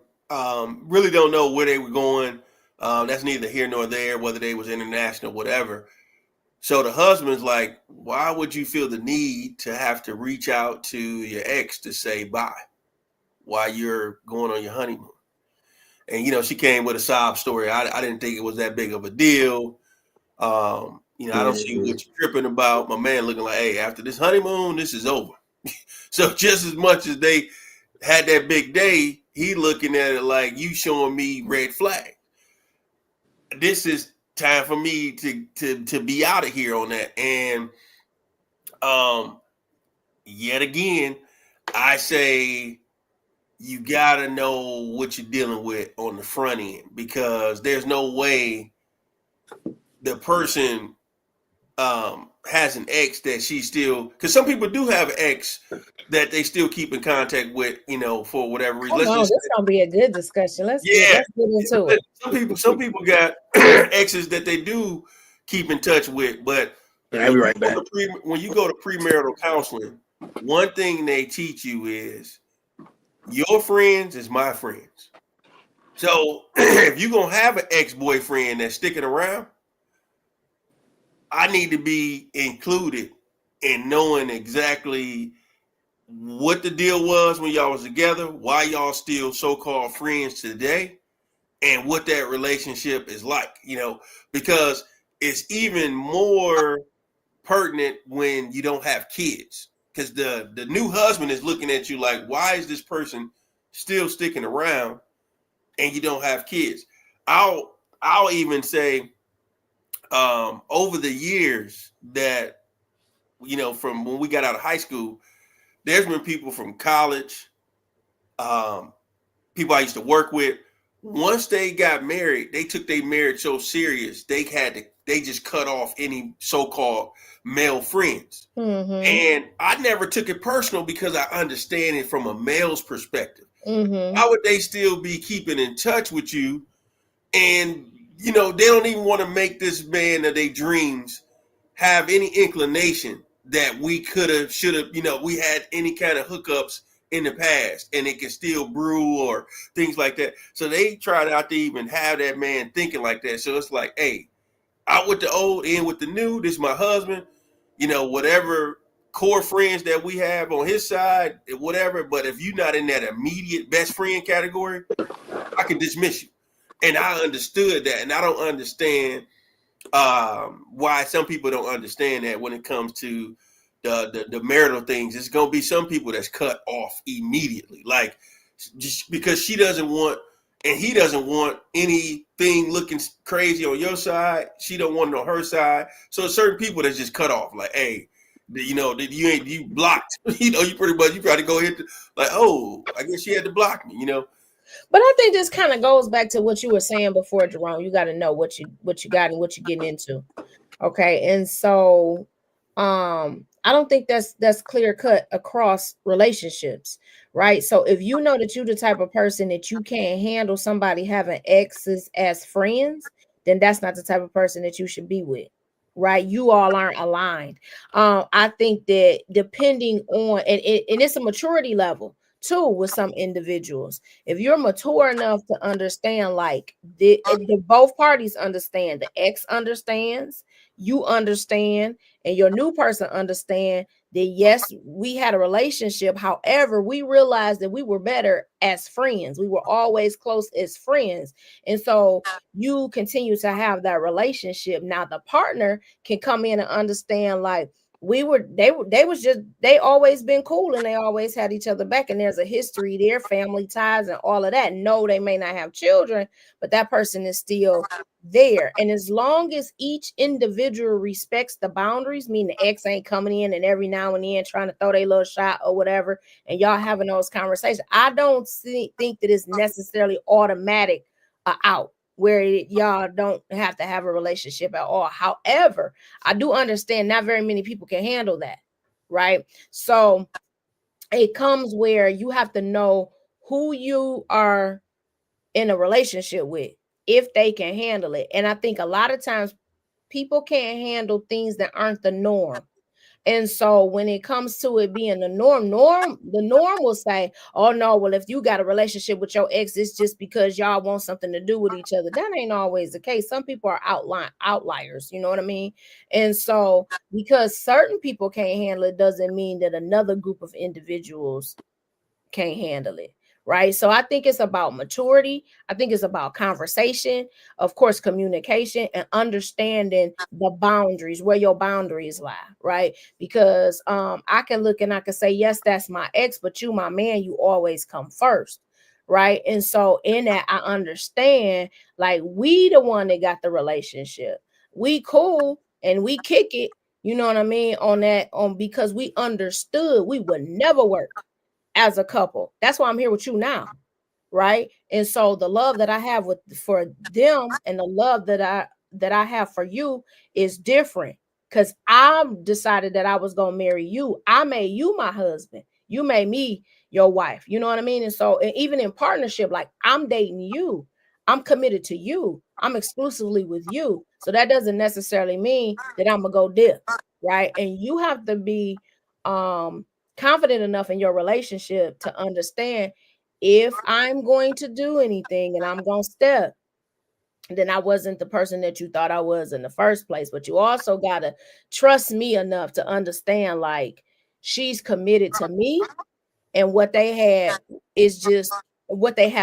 really don't know where they were going. That's neither here nor there, whether they was international, whatever. So the husband's like, why would you feel the need to have to reach out to your ex to say bye while you're going on your honeymoon? And she came with a sob story. I didn't think it was that big of a deal. I don't see what you're tripping about. My man looking like, hey, after this honeymoon, this is over. So just as much as they had that big day, he looking at it like, you showing me red flag. This is time for me to be out of here on that. And yet again, I say you gotta know what you're dealing with on the front end, because there's no way the person has an ex that she still, because some people do have an ex that they still keep in contact with, for whatever reason. This is gonna be a good discussion. Let's get into it. Some people got exes that they do keep in touch with, but I'll be right back. When you go to premarital counseling, one thing they teach you is your friends is my friends. So if you're gonna have an ex-boyfriend that's sticking around, I need to be included in knowing exactly what the deal was when y'all was together, why y'all still so-called friends today, and what that relationship is like, because it's even more pertinent when you don't have kids, because the new husband is looking at you like, why is this person still sticking around and you don't have kids? I'll even say over the years that, from when we got out of high school, there's been people from college, people I used to work with. Once they got married, they took their marriage so serious, they just cut off any so-called male friends. Mm-hmm. And I never took it personal because I understand it from a male's perspective. Mm-hmm. How would they still be keeping in touch with you? And, they don't even want to make this man of their dreams have any inclination that we could have, should have, we had any kind of hookups in the past, and it can still brew or things like that. So they try not to even have that man thinking like that. So it's like, hey, out with the old, in with the new. This is my husband. Whatever core friends that we have on his side, whatever. But if you're not in that immediate best friend category, I can dismiss you. And I understood that, and I don't understand why some people don't understand that when it comes to the marital things. It's gonna be some people that's cut off immediately, like just because she doesn't want and he doesn't want anything looking crazy on your side. She don't want it on her side. So certain people that's just cut off, like, hey, you blocked. You pretty much you try to go hit like, oh, I guess she had to block me. But I think this kind of goes back to what you were saying before, Jerome. You got to know what you got and what you're getting into. Okay. And so I don't think that's clear cut across relationships, right? So if you know that you're the type of person that you can't handle somebody having exes as friends, then that's not the type of person that you should be with, right? You all aren't aligned. I think that depending on, and it's a maturity level too with some individuals. If you're mature enough to understand, like the both parties understand, the ex understands, you understand, and your new person understand that yes, we had a relationship. However, we realized that we were better as friends. We were always close as friends. And so you continue to have that relationship. Now the partner can come in and understand, like, they always been cool, and they always had each other back, and there's a history there, family ties and all of that. No, they may not have children, but that person is still there. And as long as each individual respects the boundaries, meaning the ex ain't coming in and every now and then trying to throw their little shot or whatever, and y'all having those conversations, I don't think that it's necessarily automatic out where y'all don't have to have a relationship at all. However, I do understand not very many people can handle that, right? So it comes where you have to know who you are in a relationship with, if they can handle it. And I think a lot of times people can't handle things that aren't the norm. And so when it comes to it being the norm will say, oh no, well, if you got a relationship with your ex, it's just because y'all want something to do with each other. That ain't always the case. Some people are outliers, you know what I mean? And so because certain people can't handle it doesn't mean that another group of individuals can't handle it. Right. So I think it's about maturity. I think it's about conversation, of course, communication, and understanding the boundaries, where your boundaries lie. Right. Because I can look and I can say, yes, that's my ex, but you, my man, you always come first. Right. And so in that, I understand, like, we the one that got the relationship. We cool and we kick it. You know what I mean? On that, because we understood we would never work as a couple. That's why I'm here with you now, right? And so the love that I have for them and the love that I have for you is different, because I decided that I was gonna marry you. I made you my husband. You made me your wife. You know what I mean? And so, and even in partnership, like, I'm dating you. I'm committed to you. I'm exclusively with you. So that doesn't necessarily mean that I'm gonna go dip, right? And you have to be confident enough in your relationship to understand, if I'm going to do anything and I'm going to step, then I wasn't the person that you thought I was in the first place. But you also got to trust me enough to understand, like, she's committed to me, and what they have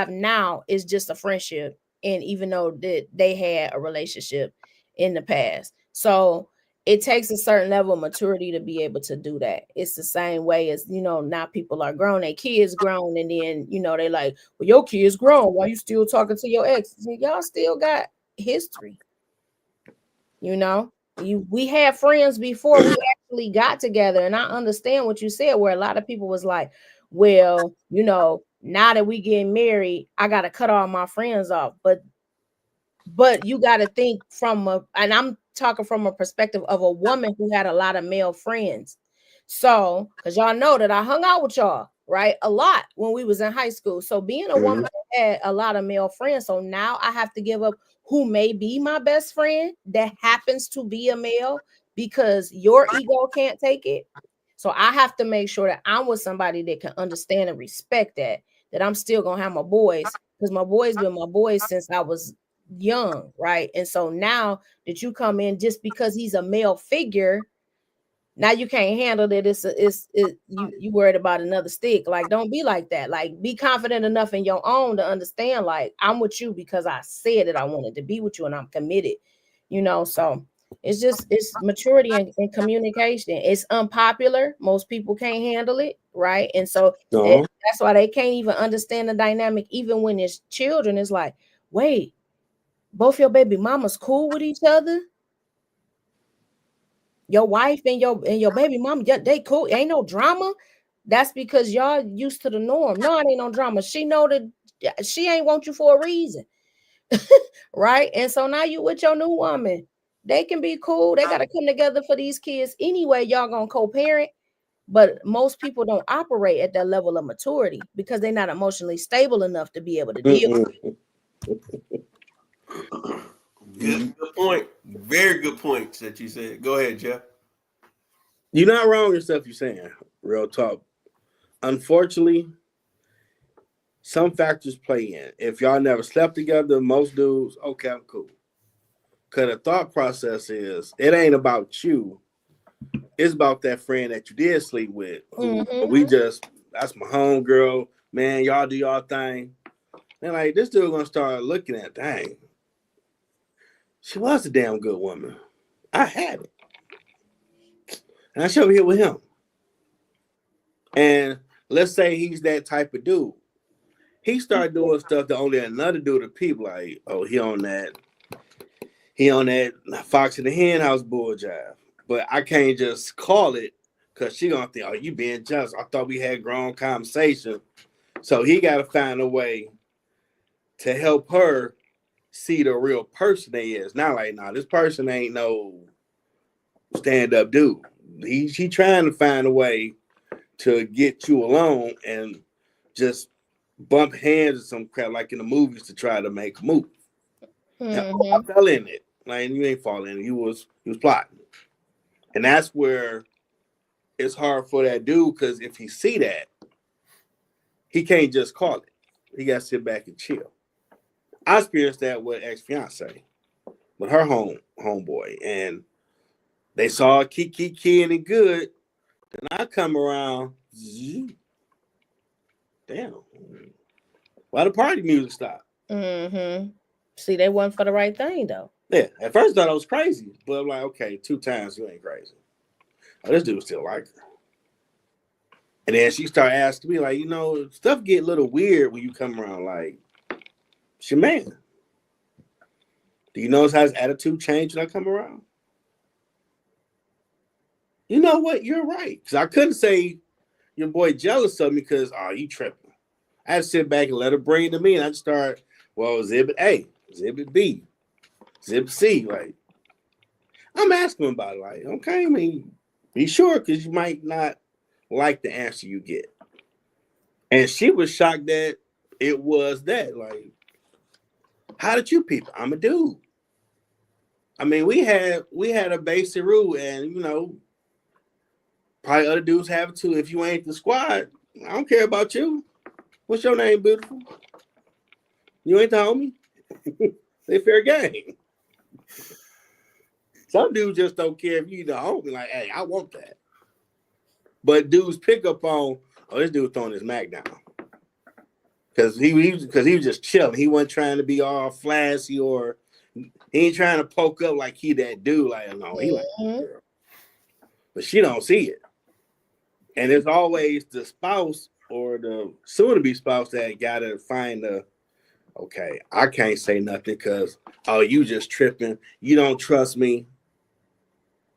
now is just a friendship. And even though that they had a relationship in the past, so it takes a certain level of maturity to be able to do that. It's the same way as, now people are grown, their kids grown, and then, they like, well, your kids grown, why you still talking to your ex? Y'all still got history. We had friends before we actually got together. And I understand what you said, where a lot of people was like, well, now that we getting married, I got to cut all my friends off. But you got to think and I'm talking from a perspective of a woman who had a lot of male friends. So, because y'all know that I hung out with y'all, right, a lot when we was in high school. So being a woman that had a lot of male friends, so now I have to give up who may be my best friend that happens to be a male, because your ego can't take it. So I have to make sure that I'm with somebody that can understand and respect that I'm still gonna have my boys, because my boys been my boys since I was young, right? And so now that you come in just because he's a male figure, now you can't handle that. You worried about another stick. Like, don't be like that. Like, be confident enough in your own to understand, like, I'm with you because I said that I wanted to be with you and I'm committed, so it's maturity and communication. It's unpopular. Most people can't handle it, right? And so that's why they can't even understand the dynamic. Even when it's children, it's like, wait, both your baby mamas cool with each other? Your wife and your baby mama, they cool, ain't no drama? That's because y'all used to the norm. No, it ain't no drama. She know that she ain't want you for a reason. Right? And so now you with your new woman. They can be cool. They got to come together for these kids anyway. Y'all gonna co-parent. But most people don't operate at that level of maturity because they're not emotionally stable enough to be able to deal with it. Good point. Very good points that you said. Go ahead, Jeff. You're not wrong in stuff you're saying. Real talk. Unfortunately, some factors play in. If y'all never slept together, most dudes, okay, I'm cool. Because the thought process is, it ain't about you. It's about that friend that you did sleep with. That's my home girl. Man, y'all do y'all thing. And like, this dude gonna start looking at, dang, she was a damn good woman. I had it. And I should be here with him. And let's say he's that type of dude. He started doing stuff that only another dude of people like, oh, he on that Fox and the Hen House bull jive. But I can't just call it because she gonna think, oh, you being jealous. I thought we had grown conversation. So he gotta find a way to help her see the real person they is. Not like, nah, this person ain't no stand-up dude. She trying to find a way to get you alone and just bump hands or some crap like in the movies to try to make a move. Mm-hmm. I fell in it. Like, you ain't falling in it. You was plotting. And that's where it's hard for that dude, because if he see that, he can't just call it. He got to sit back and chill. I experienced that with ex-fiance, with her homeboy, and they saw Kiki and it good. Then I come around, damn, why the party music stop? Mm-hmm. See, they wasn't for the right thing though. Yeah, at first I thought I was crazy, but I'm like, okay, 2 times you ain't crazy. Oh, this dude still like her. And then she started asking me, like, stuff get a little weird when you come around, like, it's your man. Do you notice how his attitude changed when I come around? You know what? You're right. Because I couldn't say your boy jealous of me because, oh, you tripping. I had to sit back and let her bring it to me. And I just started, well, exhibit A, exhibit B, exhibit C. Like, I'm asking him about it. Like, okay, I mean, be sure because you might not like the answer you get. And she was shocked that it was that. Like, how did you peep? I'm a dude. I mean, we had a basic rule, and probably other dudes have it too. If you ain't the squad, I don't care about you. What's your name, beautiful? You ain't the homie. They fair game. Some dudes just don't care if you the homie. Like, hey, I want that. But dudes pick up on, oh, this dude throwing his Mac down. Because he was just chilling. He wasn't trying to be all flashy, or he ain't trying to poke up like he that dude. Like, no, he like that girl. But she don't see it. And it's always the spouse or the soon-to-be spouse that got to find okay, I can't say nothing because, oh, you just tripping. You don't trust me.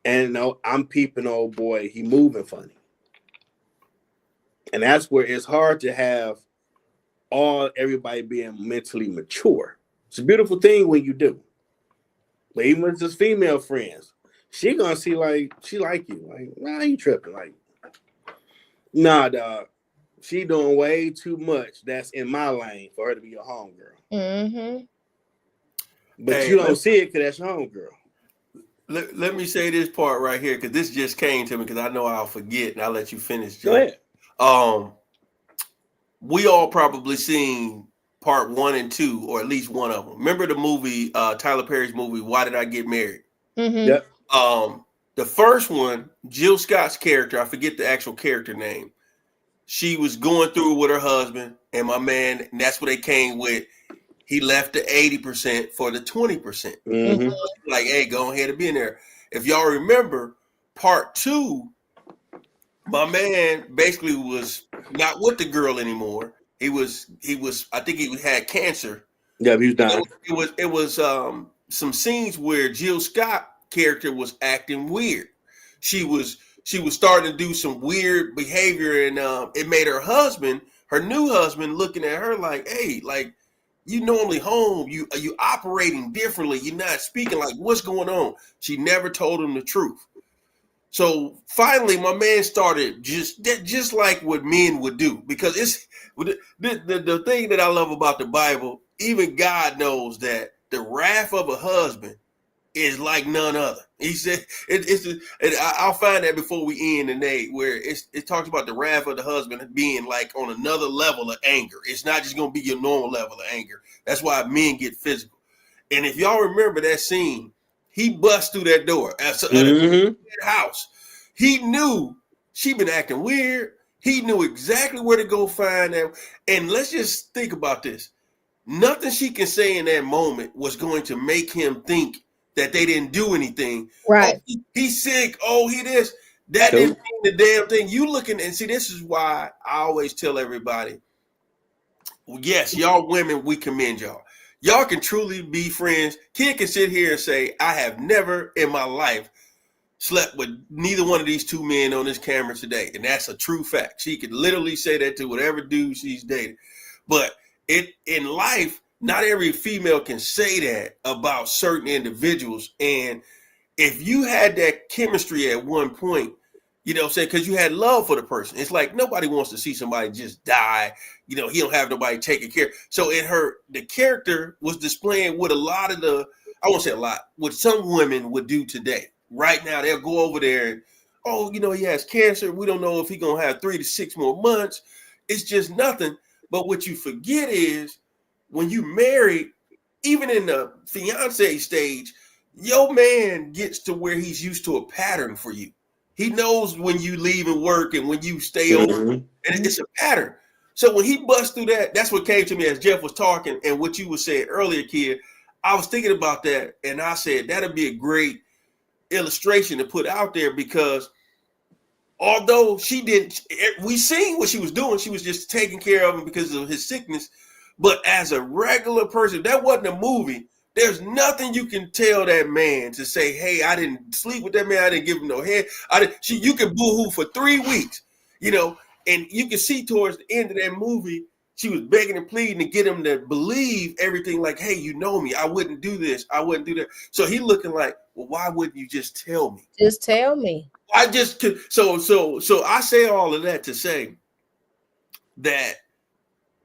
And no, I'm peeping, old boy. He moving funny. And that's where it's hard to have everybody being mentally mature. It's a beautiful thing when you do. But even with just female friends, she gonna see like she like you. Like, nah, you tripping. Like, nah, dog. She doing way too much that's in my lane for her to be your homegirl. Mm-hmm. But you don't see it because that's your homegirl. Let me say this part right here, because this just came to me, because I know I'll forget, and I'll let you finish, Joe. Go ahead. We all probably seen part 1 and 2, or at least one of them. Remember the movie, Tyler Perry's movie, Why Did I Get Married? Mm-hmm. Yep. The first one, Jill Scott's character, I forget the actual character name. She was going through with her husband, and my man, and that's what they came with. He left the 80% for the 20%. Mm-hmm. Like, hey, go ahead and be in there. If y'all remember, part 2, my man basically was not with the girl anymore. He was. I think he had cancer. Yeah, he was dying. It was some scenes where Jill Scott character was acting weird. She was starting to do some weird behavior, and it made her new husband, looking at her like, hey, like, you normally home, you operating differently. You're not speaking, like, what's going on? She never told him the truth. So finally, my man started just like what men would do, because it's the thing that I love about the Bible. Even God knows that the wrath of a husband is like none other. He said I'll find that before we end today, where it talks about the wrath of the husband being like on another level of anger. It's not just going to be your normal level of anger. That's why men get physical. And if y'all remember that scene, he busts through that door at a house. He knew she been acting weird. He knew exactly where to go find them. And let's just think about this. Nothing she can say in that moment was going to make him think that they didn't do anything. Right. Oh, he's sick. Oh, he this. That Cool. didn't mean the damn thing. You looking and see, this is why I always tell everybody, yes, y'all women, we commend y'all. Y'all can truly be friends. Kid can sit here and say, I have never in my life slept with neither one of these two men on this camera today. And that's a true fact. She could literally say that to whatever dude she's dating. But in life, not every female can say that about certain individuals. And if you had that chemistry at one point, you know what I'm saying, because you had love for the person. It's like nobody wants to see somebody just die. You know, he don't have nobody taking care. So the character was displaying what a lot of I won't say a lot, what some women would do today. Right now, they'll go over there and, oh, you know, he has cancer. We don't know if he's going to have 3 to 6 more months. It's just nothing. But what you forget is when you married, even in the fiance stage, your man gets to where he's used to a pattern for you. He knows when you leave and work and when you stay over, and it's a pattern. So when he busts through that, that's what came to me as Jeff was talking, and what you were saying earlier, kid. I was thinking about that, and I said that'd be a great illustration to put out there, because although we seen what she was doing, she was just taking care of him because of his sickness. But as a regular person, that wasn't a movie. There's nothing you can tell that man to say, hey, I didn't sleep with that man. I didn't give him no head. You can boo-hoo for 3 weeks, you know, and you can see towards the end of that movie, she was begging and pleading to get him to believe everything, like, hey, you know me. I wouldn't do this. I wouldn't do that. So he looking like, well, why wouldn't you just tell me? Just tell me. I just could. So I say all of that to say that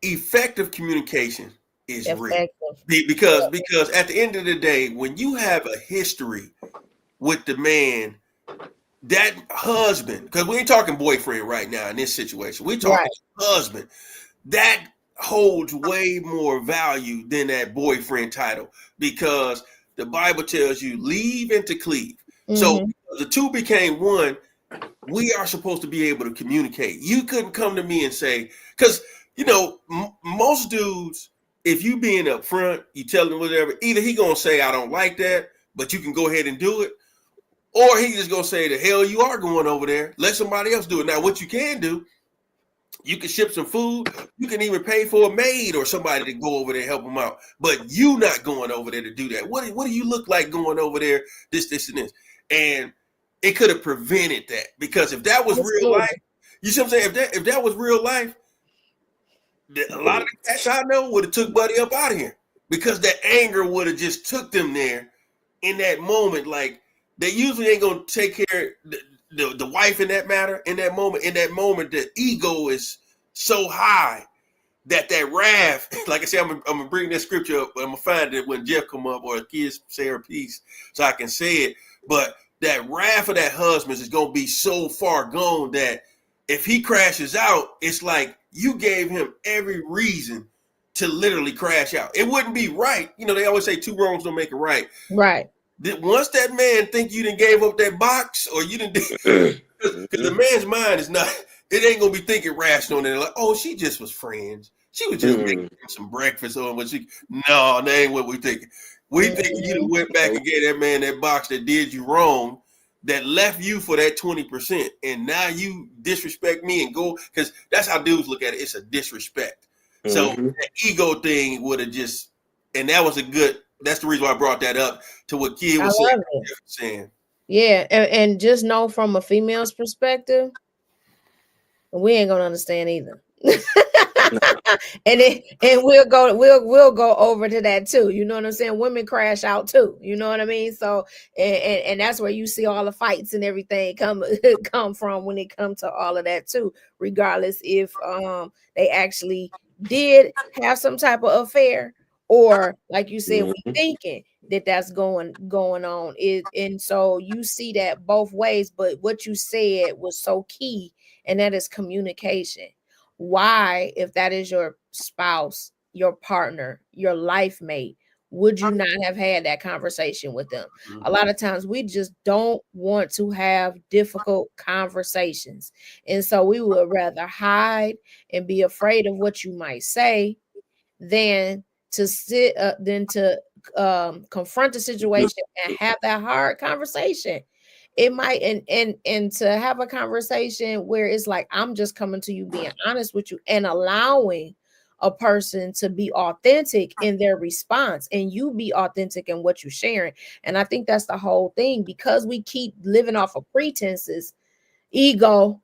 effective communication is real. Because at the end of the day, when you have a history with the man, that husband, because we ain't talking boyfriend right now in this situation, we're talking husband, that holds way more value than that boyfriend title, because the Bible tells you leave and to cleave. So the two became one. We are supposed to be able to communicate. You couldn't come to me and say, because, you know, most dudes, if you being up front, you tell them whatever, either he going to say, I don't like that, but you can go ahead and do it. Or he just going to say, the hell you are going over there. Let somebody else do it. Now, what you can do, you can ship some food. You can even pay for a maid or somebody to go over there and help them out. But you not going over there to do that. What do you look like going over there, this, and this? And it could have prevented that, because if that was real life, you see what I'm saying? If that was real life, a lot of the cats I know would have took Buddy up out of here, because that anger would have just took them there in that moment. Like, they usually ain't gonna take care of the wife in that matter. In that moment, the ego is so high that wrath. Like I said, I'm gonna bring that scripture up. I'm gonna find it when Jeff come up or the kids say her piece, so I can say it. But that wrath of that husband is gonna be so far gone that if he crashes out, it's like you gave him every reason to literally crash out. It wouldn't be right. You know, they always say 2 wrongs don't make it right. Right. Once that man think you didn't gave up that box, or you didn't, because the man's mind is not, it ain't gonna be thinking rational. And they're like, oh, she just was friends. She was just making some breakfast on what she. No, that ain't what we thinking. We think you went back and gave that man that box that did you wrong, that left you for that 20%, and now you disrespect me and go, because that's how dudes look at it. It's a disrespect. So that ego thing would have just, and that was a good. That's the reason why I brought that up to what Kid was saying. Yeah, and just know from a female's perspective, we ain't gonna understand either. and we'll go over to that too. You know what I'm saying? Women crash out too. You know what I mean? So and that's where you see all the fights and everything come from when it comes to all of that too. Regardless if they actually did have some type of affair, or like you said, we thinking that's going on. And so you see that both ways. But what you said was so key, and that is communication. Why, if that is your spouse, your partner, your life mate, would you not have had that conversation with them? A lot of times we just don't want to have difficult conversations. And so we would rather hide and be afraid of what you might say than to confront the situation and have that hard conversation. it might, and to have a conversation where it's like, I'm just coming to you, being honest with you, and allowing a person to be authentic in their response, and you be authentic in what you're sharing. And I think that's the whole thing, because we keep living off of pretenses, ego,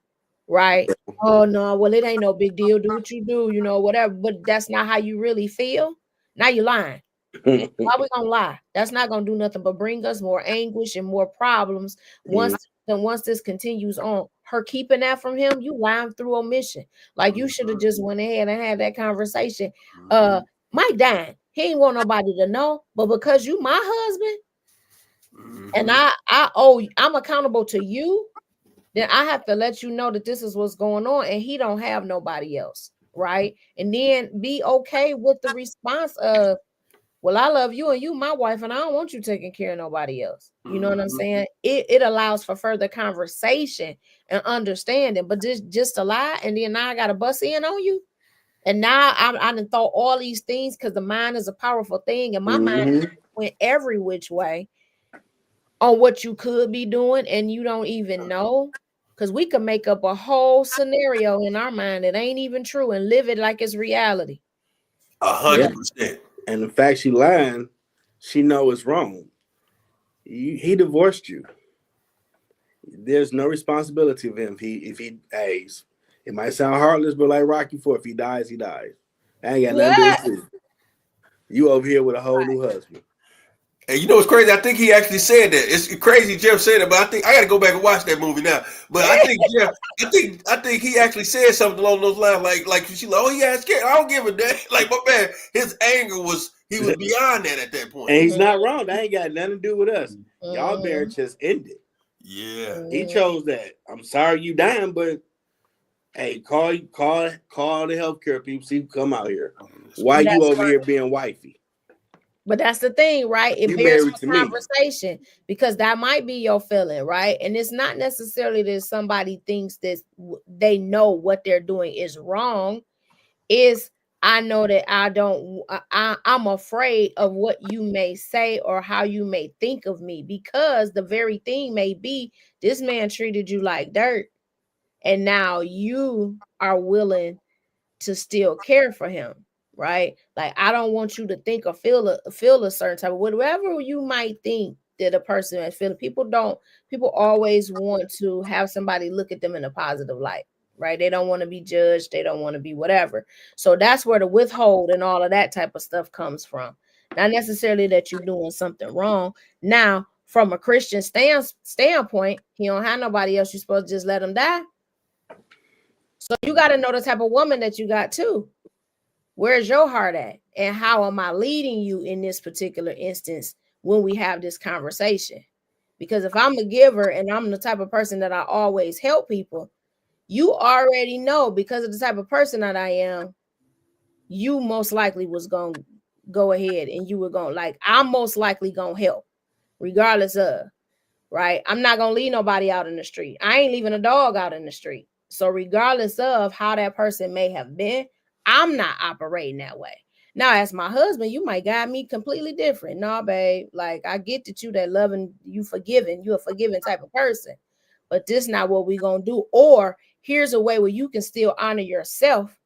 right? Oh no, well, it ain't no big deal. Do what you do, whatever. But that's not how you really feel. Now you're lying. Why we gonna lie? That's not gonna do nothing but bring us more anguish and more problems. Once this continues on, her keeping that from him, you lying through omission. Like, you should have just went ahead and had that conversation. Mike dying, he ain't want nobody to know, but because you my husband, and I'm accountable to you, then I have to let you know that this is what's going on, and he don't have nobody else, right? And then be okay with the response of, well, I love you and you my wife, and I don't want you taking care of nobody else. You know what I'm saying? It allows for further conversation and understanding. But just to lie, and then now I got to bust in on you, and now I done thought all these things, because the mind is a powerful thing, and my mind went every which way on what you could be doing, and you don't even know, because we could make up a whole scenario in our mind that ain't even true and live it like it's reality. 100%. And the fact she lying, she know it's wrong. He divorced you. There's no responsibility of him if he dies. It might sound heartless, but like Rocky IV, if he dies, he dies. I ain't got nothing to do with it. You over here with a whole new husband. And you know what's crazy? I think he actually said that. It's crazy Jeff said it, but I think I got to go back and watch that movie now. But I think Jeff, I think he actually said something along those lines, like she's like, oh yeah, it's scared. I don't give a damn. Like, my man, his anger he was beyond that at that point. And he's not wrong. That ain't got nothing to do with us. Y'all marriage has ended. Yeah, he chose that. I'm sorry you dying, but hey, call the healthcare people. See who come out here. Why you over here being wifey? But that's the thing, right? It bears a conversation, because that might be your feeling, right? And it's not necessarily that somebody thinks that they know what they're doing is wrong. I know that I'm afraid of what you may say or how you may think of me, because the very thing may be, this man treated you like dirt, and now you are willing to still care for him. Right? Like, I don't want you to think or feel a certain type of whatever you might think that a person is feeling. People always want to have somebody look at them in a positive light, right? They don't want to be judged. They don't want to be whatever. So that's where the withhold and all of that type of stuff comes from. Not necessarily that you're doing something wrong. Now, from a Christian standpoint, he don't have nobody else. You're supposed to just let him die. So you got to know the type of woman that you got too. Where's your heart at? And how am I leading you in this particular instance when we have this conversation? Because if I'm a giver and I'm the type of person that I always help people, you already know, because of the type of person that I am, you most likely was going to go ahead and you were going to, like, I'm most likely going to help regardless of, right? I'm not going to leave nobody out in the street. I ain't leaving a dog out in the street. So regardless of how that person may have been, I'm not operating that way. Now, as my husband, you might guide me completely different. No, babe, like, I get that you that loving, you forgiving, you're a forgiving type of person, but this not what we gonna do. Or here's a way where you can still honor yourself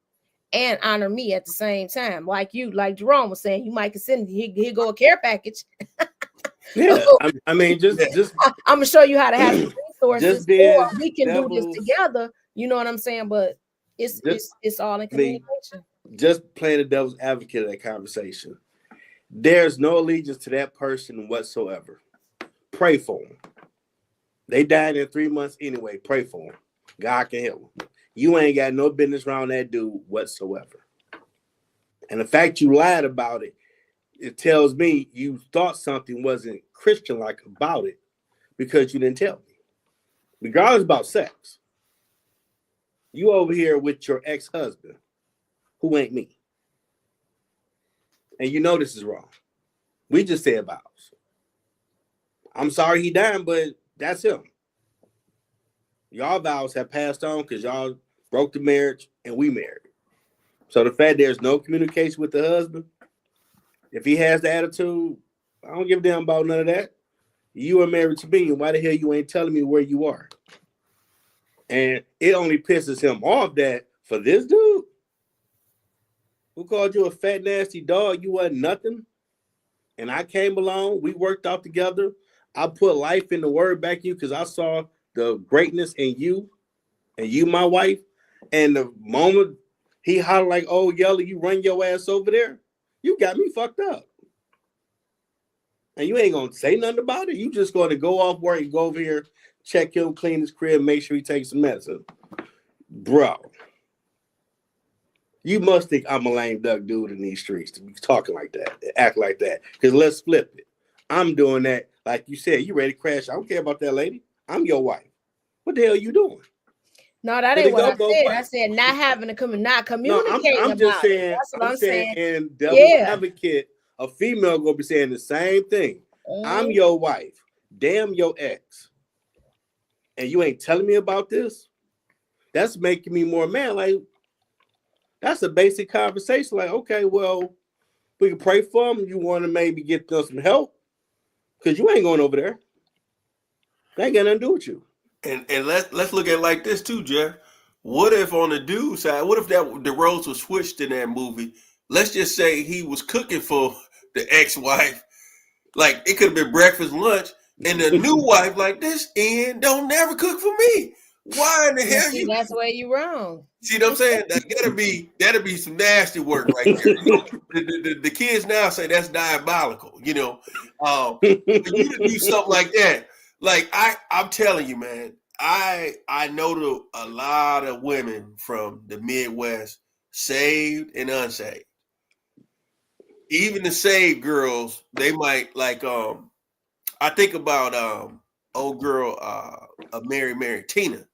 and honor me at the same time. Like Jerome was saying, you might consider here go a care package. Yeah, I mean, just I'm gonna show you how to have some resources, or we can do this together. You know what I'm saying? But it's all in communication. Just playing the devil's advocate of that conversation. There's no allegiance to that person whatsoever. Pray for them. They died in 3 months anyway. Pray for them. God can help them. You ain't got no business around that dude whatsoever. And the fact you lied about it, it tells me you thought something wasn't Christian-like about it because you didn't tell me. Regardless about sex. You over here with your ex-husband, who ain't me. And you know this is wrong. We just said vows. I'm sorry he died, but that's him. Y'all vows have passed on because y'all broke the marriage and we married. So the fact there's no communication with the husband, if he has the attitude, I don't give a damn about none of that. You are married to me, and why the hell you ain't telling me where you are? And it only pisses him off that for this dude who called you a fat, nasty dog, you wasn't nothing. And I came along, we worked out together. I put life in the word back to you because I saw the greatness in you and you, my wife. And the moment he hollered like, oh, Yella, you run your ass over there, you got me fucked up. And you ain't gonna say nothing about it. You just gonna go off work and go over here, check him, clean his crib, make sure he takes some medicine. Bro, you must think I'm a lame duck dude in these streets to be talking like that, act like that. Because let's flip it. I'm doing that, like you said, you ready to crash. I don't care about that lady. I'm your wife. What the hell you doing? No, that ain't what I said. I said not having to come, not communicating. No, I'm just saying. That's what I'm saying. And devil's advocate, a female gonna be saying the same thing. I'm your wife. Damn your ex. And you ain't telling me about this? That's making me more mad. Like, that's a basic conversation. Like, okay, well, we can pray for him. You want to maybe get them some help? Because you ain't going over there. That ain't got nothing to do with you. And let's look at it like this too, Jeff. What if on the dude side, what if the roles were switched in that movie? Let's just say he was cooking for the ex-wife. Like, it could have been breakfast, lunch, and the new wife like, this Ian don't never cook for me. Why in the hell you? That's where you wrong. See what I'm saying? That'd be some nasty work right there. You know, the kids now say that's diabolical. You know, for you to do something like that, like I'm telling you, man, I know a lot of women from the Midwest, saved and unsaved. Even the saved girls, they might like. I think about old girl, Mary Tina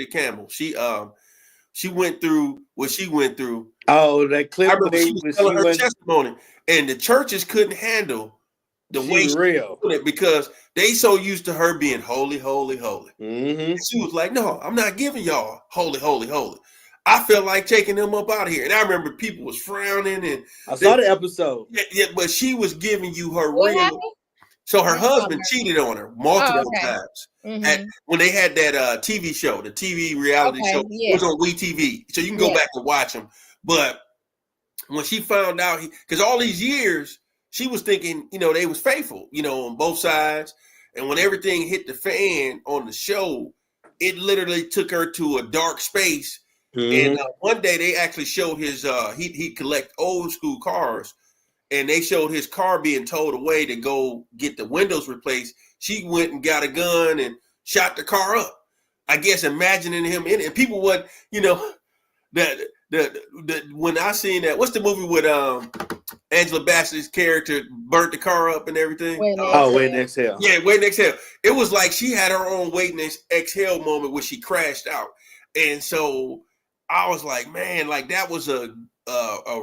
Campbell. She went through what she went through. Oh, that clip. I remember she was telling her testimony, and the churches couldn't handle the way she was doing it because they so used to her being holy, holy, holy. Mm-hmm. She was like, "No, I'm not giving y'all holy, holy, holy." I felt like taking them up out of here, and I remember people was frowning, and I saw the episode. Yeah, but she was giving you her real. Happened? So her husband cheated on her multiple times. Mm-hmm. When they had that TV show, the TV reality show, it was on WeTV. So you can go back and watch them. But when she found out, because all these years, she was thinking, you know, they was faithful, you know, on both sides. And when everything hit the fan on the show, it literally took her to a dark space. Mm-hmm. And one day they actually showed his, he'd collect old school cars. And they showed his car being towed away to go get the windows replaced. She went and got a gun and shot the car up. I guess imagining him in it. And people would, you know, that when I seen that, what's the movie with Angela Bassett's character burnt the car up and everything? Wait and Exhale. Yeah, Wait and Exhale. It was like she had her own Wait and Exhale moment where she crashed out. And so I was like, man, like that was a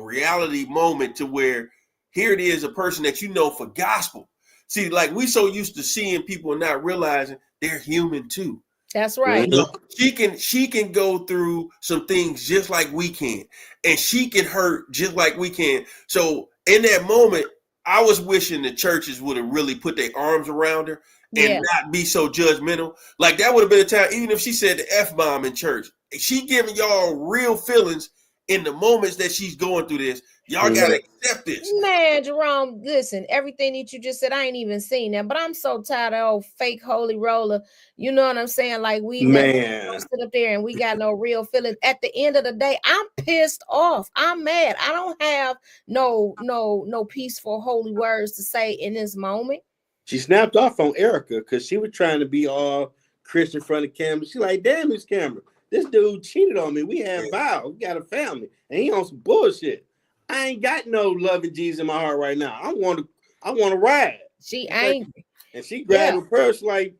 reality moment to where here it is, a person that you know for gospel. See, like we so used to seeing people and not realizing they're human too. That's right. You know, she can go through some things just like we can, and she can hurt just like we can. So in that moment, I was wishing the churches would have really put their arms around her and not be so judgmental. Like that would have been a time, even if she said the F-bomb in church, she giving y'all real feelings in the moments that she's going through this. Y'all gotta accept this. Man, Jerome, listen, everything that you just said, I ain't even seen that, but I'm so tired of old fake holy roller. You know what I'm saying? Like we sit up there and we got no real feelings. At the end of the day, I'm pissed off. I'm mad. I don't have no peaceful holy words to say in this moment. She snapped off on Erica because she was trying to be all Christian in front of camera. She like, damn, this camera. This dude cheated on me. We had vows. We got a family. And he on some bullshit. I ain't got no loving Jesus in my heart right now. I want to ride. She angry. And she grabbed her purse like,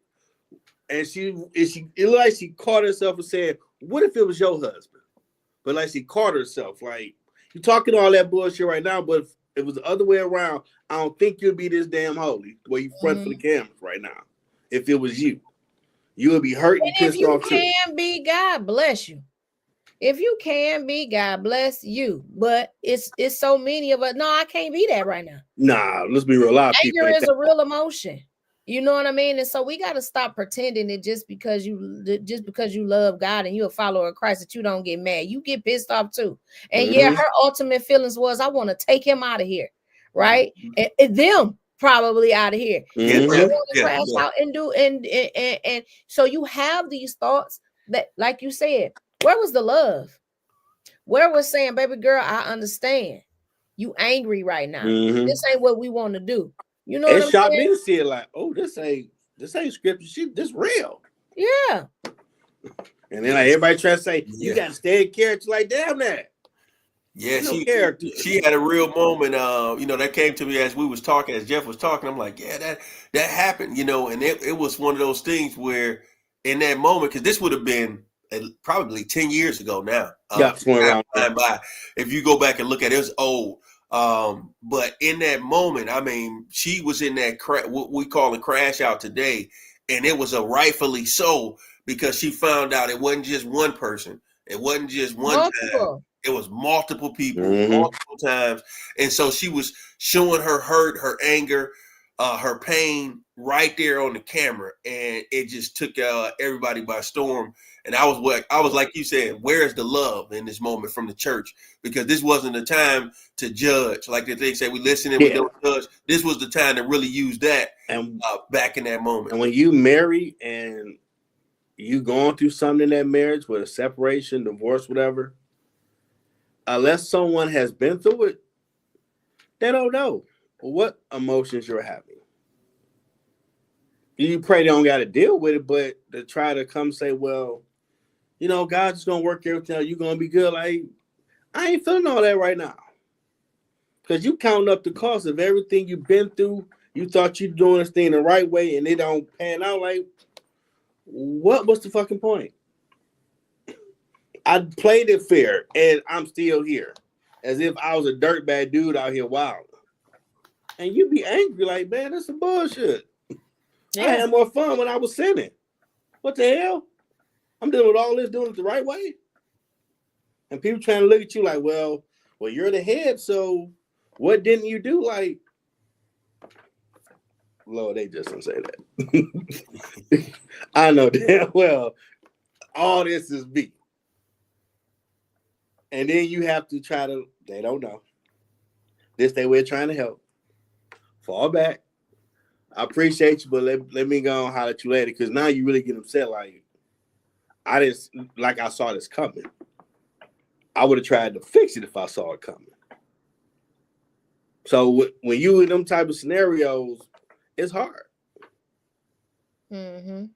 and it looked like she caught herself and said, what if it was your husband? But like she caught herself. Like, you talking all that bullshit right now, but if it was the other way around, I don't think you'd be this damn holy the way you front for the cameras right now. If it was you. You would be hurt and pissed off too. If you can be, God bless you. If you can be, God bless you. But it's so many of us. No, I can't be that right now. Nah, let's be real. A lot of people. Anger is a real emotion. You know what I mean? And so we got to stop pretending that just because you love God and you're a follower of Christ that you don't get mad. You get pissed off too. And yeah, her ultimate feelings was, I want to take him out of here, right? And them probably out of here. You might want to crash out and do and so you have these thoughts that, like you said, where was the love? Where was saying, baby girl, I understand. You angry right now. This ain't what we want to do. You know what I'm shocked saying? me to see it like, oh, this ain't scripture. This real. Yeah. And then like everybody trying to say, you got to stay in character. Like, damn that. Yeah, she had a real moment. That came to me as we was talking, as Jeff was talking. I'm like, yeah, that happened, and it was one of those things where in that moment, because this would have been probably 10 years ago now. By. If you go back and look at it, it's old. But in that moment, I mean, she was in that what we call a crash out today, and it was a rightfully so, because she found out it wasn't just one person, it wasn't just one time, it was multiple people, multiple times, and so she was showing her hurt, her anger, her pain right there on the camera, and it just took everybody by storm. And I was like you said, where's the love in this moment from the church? Because this wasn't the time to judge. Like they say, we listen and we don't judge. This was the time to really use that back in that moment. And when you marry and you going through something in that marriage, with a separation, divorce, whatever, unless someone has been through it, they don't know what emotions you're having. You pray they don't got to deal with it, but to try to come say, well, God's going to work everything out. You're going to be good. Like, I ain't feeling all that right now. Because you count up the cost of everything you've been through. You thought you're doing this thing the right way, and it don't pan out. Like, what was the fucking point? I played it fair, and I'm still here. As if I was a dirtbag dude out here wild. And you be angry like, man, that's some bullshit. Yeah. I had more fun when I was sinning. What the hell? I'm dealing with all this, doing it the right way. And people trying to look at you like, well, you're the head, so what didn't you do? Like, Lord, they just don't say that. I know damn well all this is me. And then you have to try to, they don't know. This they were trying to help. Fall back. I appreciate you, but let me go and holler at you later, because now you really get upset. Like, I saw this coming. I would have tried to fix it if I saw it coming. So when you in them type of scenarios, it's hard. And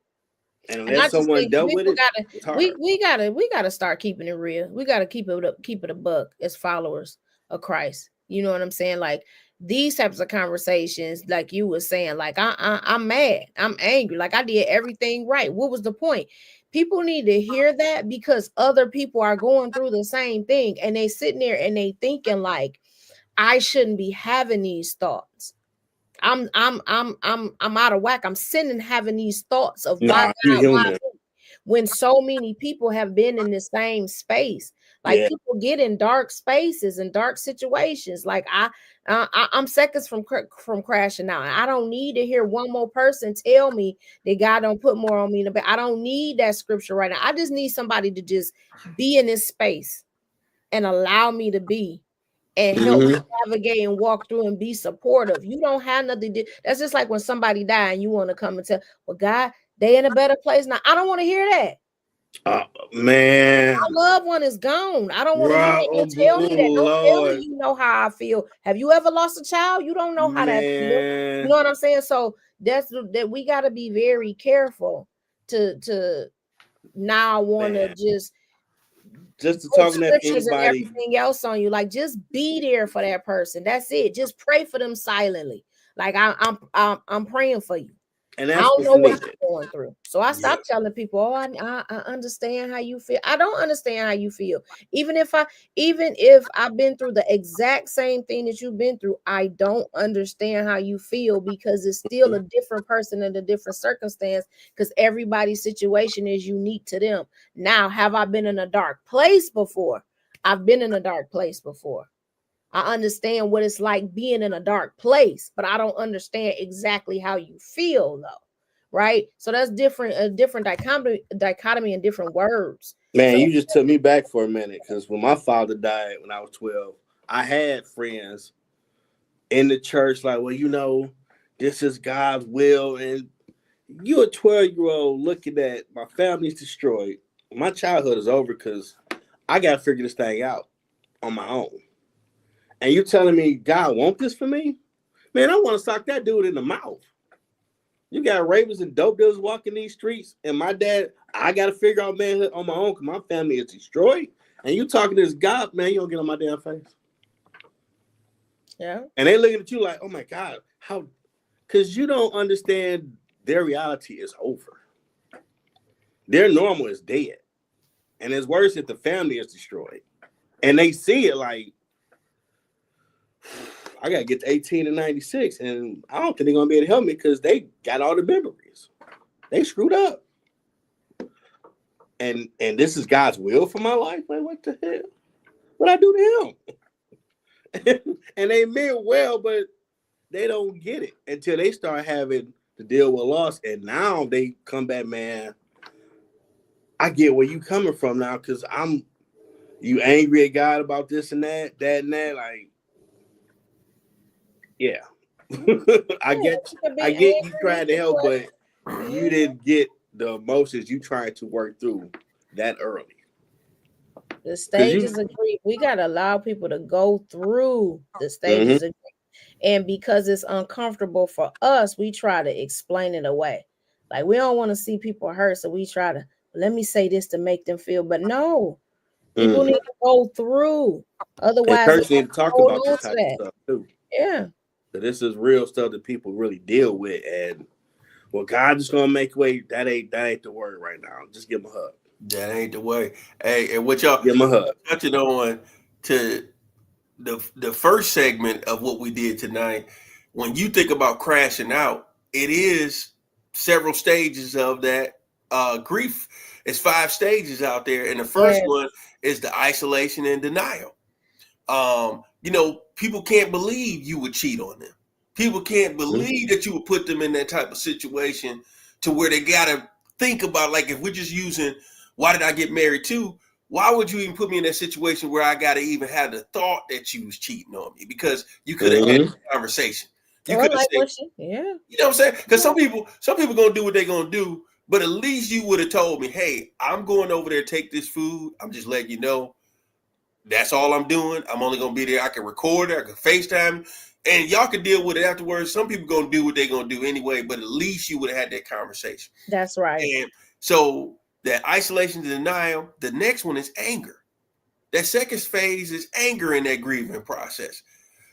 unless someone dealt with it, it's hard. We gotta start keeping it real. We gotta keep it a buck as followers of Christ. You know what I'm saying? Like, these types of conversations, like you were saying, like I'm mad, I'm angry, like I did everything right. What was the point? People need to hear that, because other people are going through the same thing, and they sitting there and they thinking like, I shouldn't be having these thoughts. I'm out of whack. I'm sitting having these thoughts of why when so many people have been in the same space. Like, people get in dark spaces and dark situations. Like, I'm seconds from crashing out. I don't need to hear one more person tell me that God don't put more on me. I don't need that scripture right now. I just need somebody to just be in this space and allow me to be, and help me navigate and walk through and be supportive. You don't have nothing to do. That's just like when somebody died and you want to come and tell, well, God, they in a better place now. I don't want to hear that. Man, my loved one is gone. I don't want to hear you tell me that. Don't tell me you know how I feel. Have you ever lost a child? You don't know how that feels. You know what I'm saying? So that's that we got to be very careful to now want to just to talking to anybody and everything else on you. Like, just be there for that person. That's it. Just pray for them silently. Like, I'm praying for you. And I don't know what you're going through. So I stopped telling people, oh, I understand how you feel. I don't understand how you feel. Even if I've been through the exact same thing that you've been through, I don't understand how you feel, because it's still a different person in a different circumstance, because everybody's situation is unique to them. Now, have I been in a dark place before? I've been in a dark place before. I understand what it's like being in a dark place, but I don't understand exactly how you feel though. Right. So that's different, a different dichotomy in different words. Man, So you just took me back for a minute because when my father died when I was 12, I had friends in the church like, well, you know, this is God's will. And you're a 12-year-old looking at my family's destroyed. My childhood is over because I got to figure this thing out on my own. And you're telling me God want this for me? Man, I want to sock that dude in the mouth. You got ravens and dope dealers walking these streets, and my dad, I got to figure out manhood on my own because my family is destroyed. And you talking to this God, man, you don't get on my damn face. yeah. And they looking at you like, oh my God, how? Because you don't understand their reality is over. Their normal is dead. And it's worse if the family is destroyed. And they see it like, I got to get to 18 and 96. And I don't think they're going to be able to help me because they got all the memories. They screwed up. And this is God's will for my life? Like, what the hell? What I do to him? And they meant well, but they don't get it until they start having to deal with loss. And now they come back, man, I get where you coming from now because you angry at God about this and that and that. Like, yeah. I get you tried to help, but you didn't get the emotions you tried to work through that early. The stages of grief, we got to allow people to go through the stages of grief. And because it's uncomfortable for us, we try to explain it away. Like, we don't want to see people hurt, so we try to, let me say this to make them feel, but no, people need to go through. Otherwise, church need to talk about this type of stuff too. Yeah. So this is real stuff that people really deal with. And well, God just gonna make a way. That ain't the word right now. Just give him a hug. That ain't the way. Hey, and what y'all give him a hug. Touching on to the first segment of what we did tonight. When you think about crashing out, it is several stages of that grief. It's 5 stages out there, and the first one is the isolation and denial. You know, people can't believe you would cheat on them. People can't believe that you would put them in that type of situation to where they gotta think about, like, if we're just using why did I get married to? Why would you even put me in that situation where I gotta even have the thought that you was cheating on me? Because you could have had a conversation. You could have said, you know what I'm saying? Because some people gonna do what they're gonna do, but at least you would have told me, hey, I'm going over there to take this food. I'm just letting you know. That's all I'm doing. I'm only gonna be there. I can record it, I can FaceTime, and y'all can deal with it afterwards. Some people gonna do what they're gonna do anyway, but at least you would have had that conversation. That's right. And so that isolation, denial, the next one is anger. That second phase is anger in that grieving process.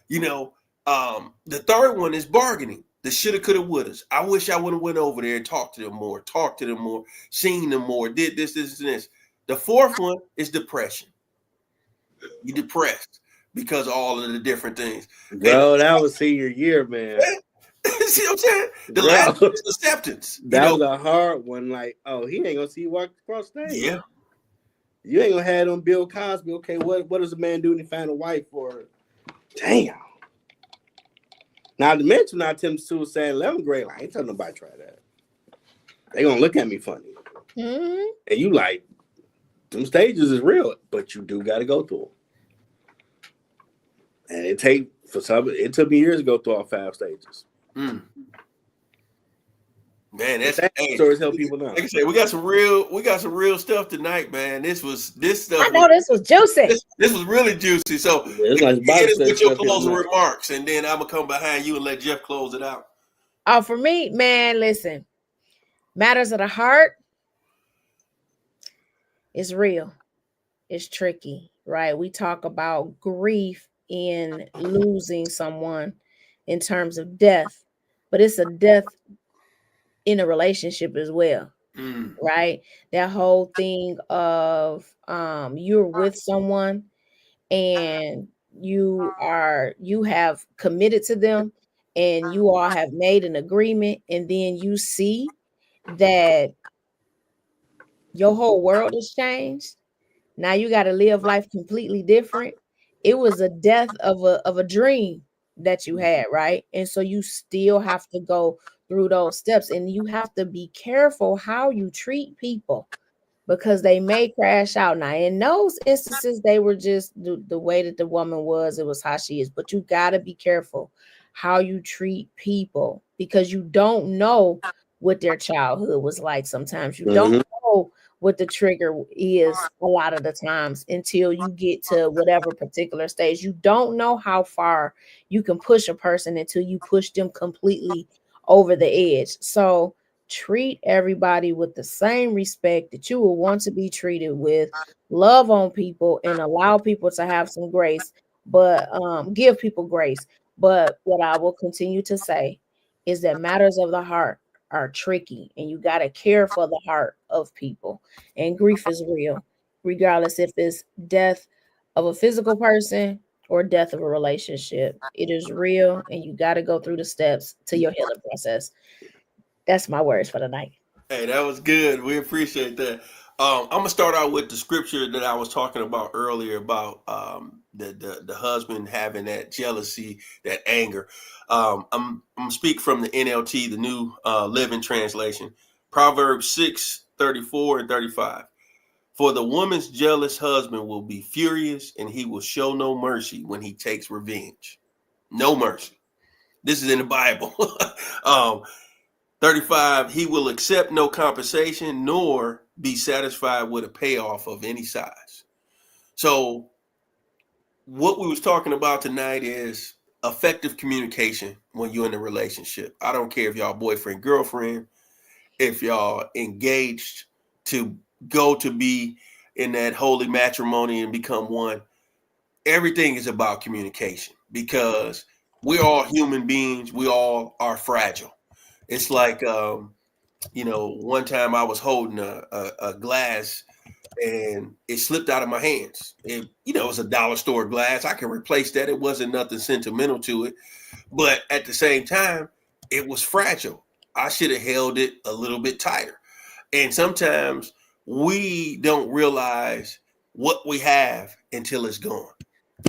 You know, the third one is bargaining. The shoulda, coulda, wouldas. I wish I would have went over there and talked to them more, seen them more, did this, and this. The fourth one is depression. You're depressed because of all of the different things. Bro, that was senior year, man. See what I'm saying? The last one is acceptance. That was a hard one. Like, oh, he ain't gonna see you walk across stage. Yeah. You ain't gonna have them Bill Cosby. Okay, what does a man do when he find a wife for? Damn. Now to mention I attempted suicide in 11th grade, like, I ain't telling nobody to try that. They gonna look at me funny. And you like, them stages is real, but you do gotta go through them. And it took me years to go through all 5 stages. Man, that's stories help people know. Like I said, we got some real stuff tonight, man. This stuff. I know this was juicy. This was really juicy. So it's like hit us with your closing remarks, and then I'm gonna come behind you and let Jeff close it out. For me, man, listen, matters of the heart is real. It's tricky, right? We talk about grief in losing someone in terms of death, but it's a death in a relationship as well, right? That whole thing of you're with someone and you have committed to them and you all have made an agreement, and then you see that your whole world has changed. Now you got to live life completely different, it was a death of a dream that you had, right? And so you still have to go through those steps, and you have to be careful how you treat people because they may crash out. Now, in those instances, they were just the way that the woman was, it was how she is. But you got to be careful how you treat people because you don't know what their childhood was like. Sometimes you don't know what the trigger is a lot of the times until you get to whatever particular stage. You don't know how far you can push a person until you push them completely over the edge. So treat everybody with the same respect that you will want to be treated with. Love on people and allow people to have some grace, but give people grace. But what I will continue to say is that matters of the heart are tricky, and you got to care for the heart of people. And grief is real, regardless if it's death of a physical person or death of a relationship. It is real, and you got to go through the steps to your healing process. That's my words for the night. Hey, that was good. We appreciate that. I'm gonna start out with the scripture that I was talking about earlier about the husband having that jealousy, that anger. I'm gonna speak from the NLT, the New Living Translation, Proverbs 6:34 and 35. For the woman's jealous husband will be furious, and he will show no mercy when he takes revenge. No mercy. This is in the Bible. um, 35, he will accept no compensation nor be satisfied with a payoff of any size. So what we was talking about tonight is effective communication when you're in a relationship. I don't care if y'all boyfriend, girlfriend, if y'all engaged to go to be in that holy matrimony and become one. Everything is about communication because we're all human beings. We all are fragile. It's like, one time I was holding a glass and it slipped out of my hands. It was a dollar store glass. I can replace that. It wasn't nothing sentimental to it. But at the same time, it was fragile. I should have held it a little bit tighter. And sometimes we don't realize what we have until it's gone.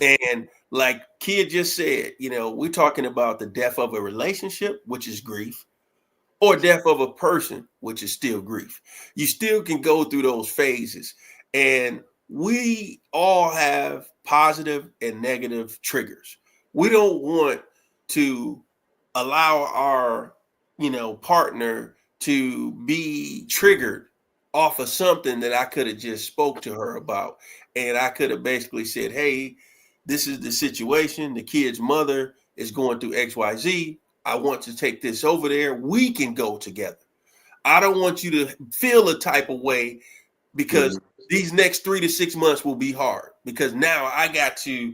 And like Kid just said, we're talking about the death of a relationship, which is grief, or death of a person, which is still grief. You still can go through those phases. And we all have positive and negative triggers. We don't want to allow our, partner to be triggered off of something that I could have just spoke to her about. And I could have basically said, hey, this is the situation. The kid's mother is going through XYZ. I want to take this over there. We can go together. I don't want you to feel a type of way because these next 3 to 6 months will be hard because now I got to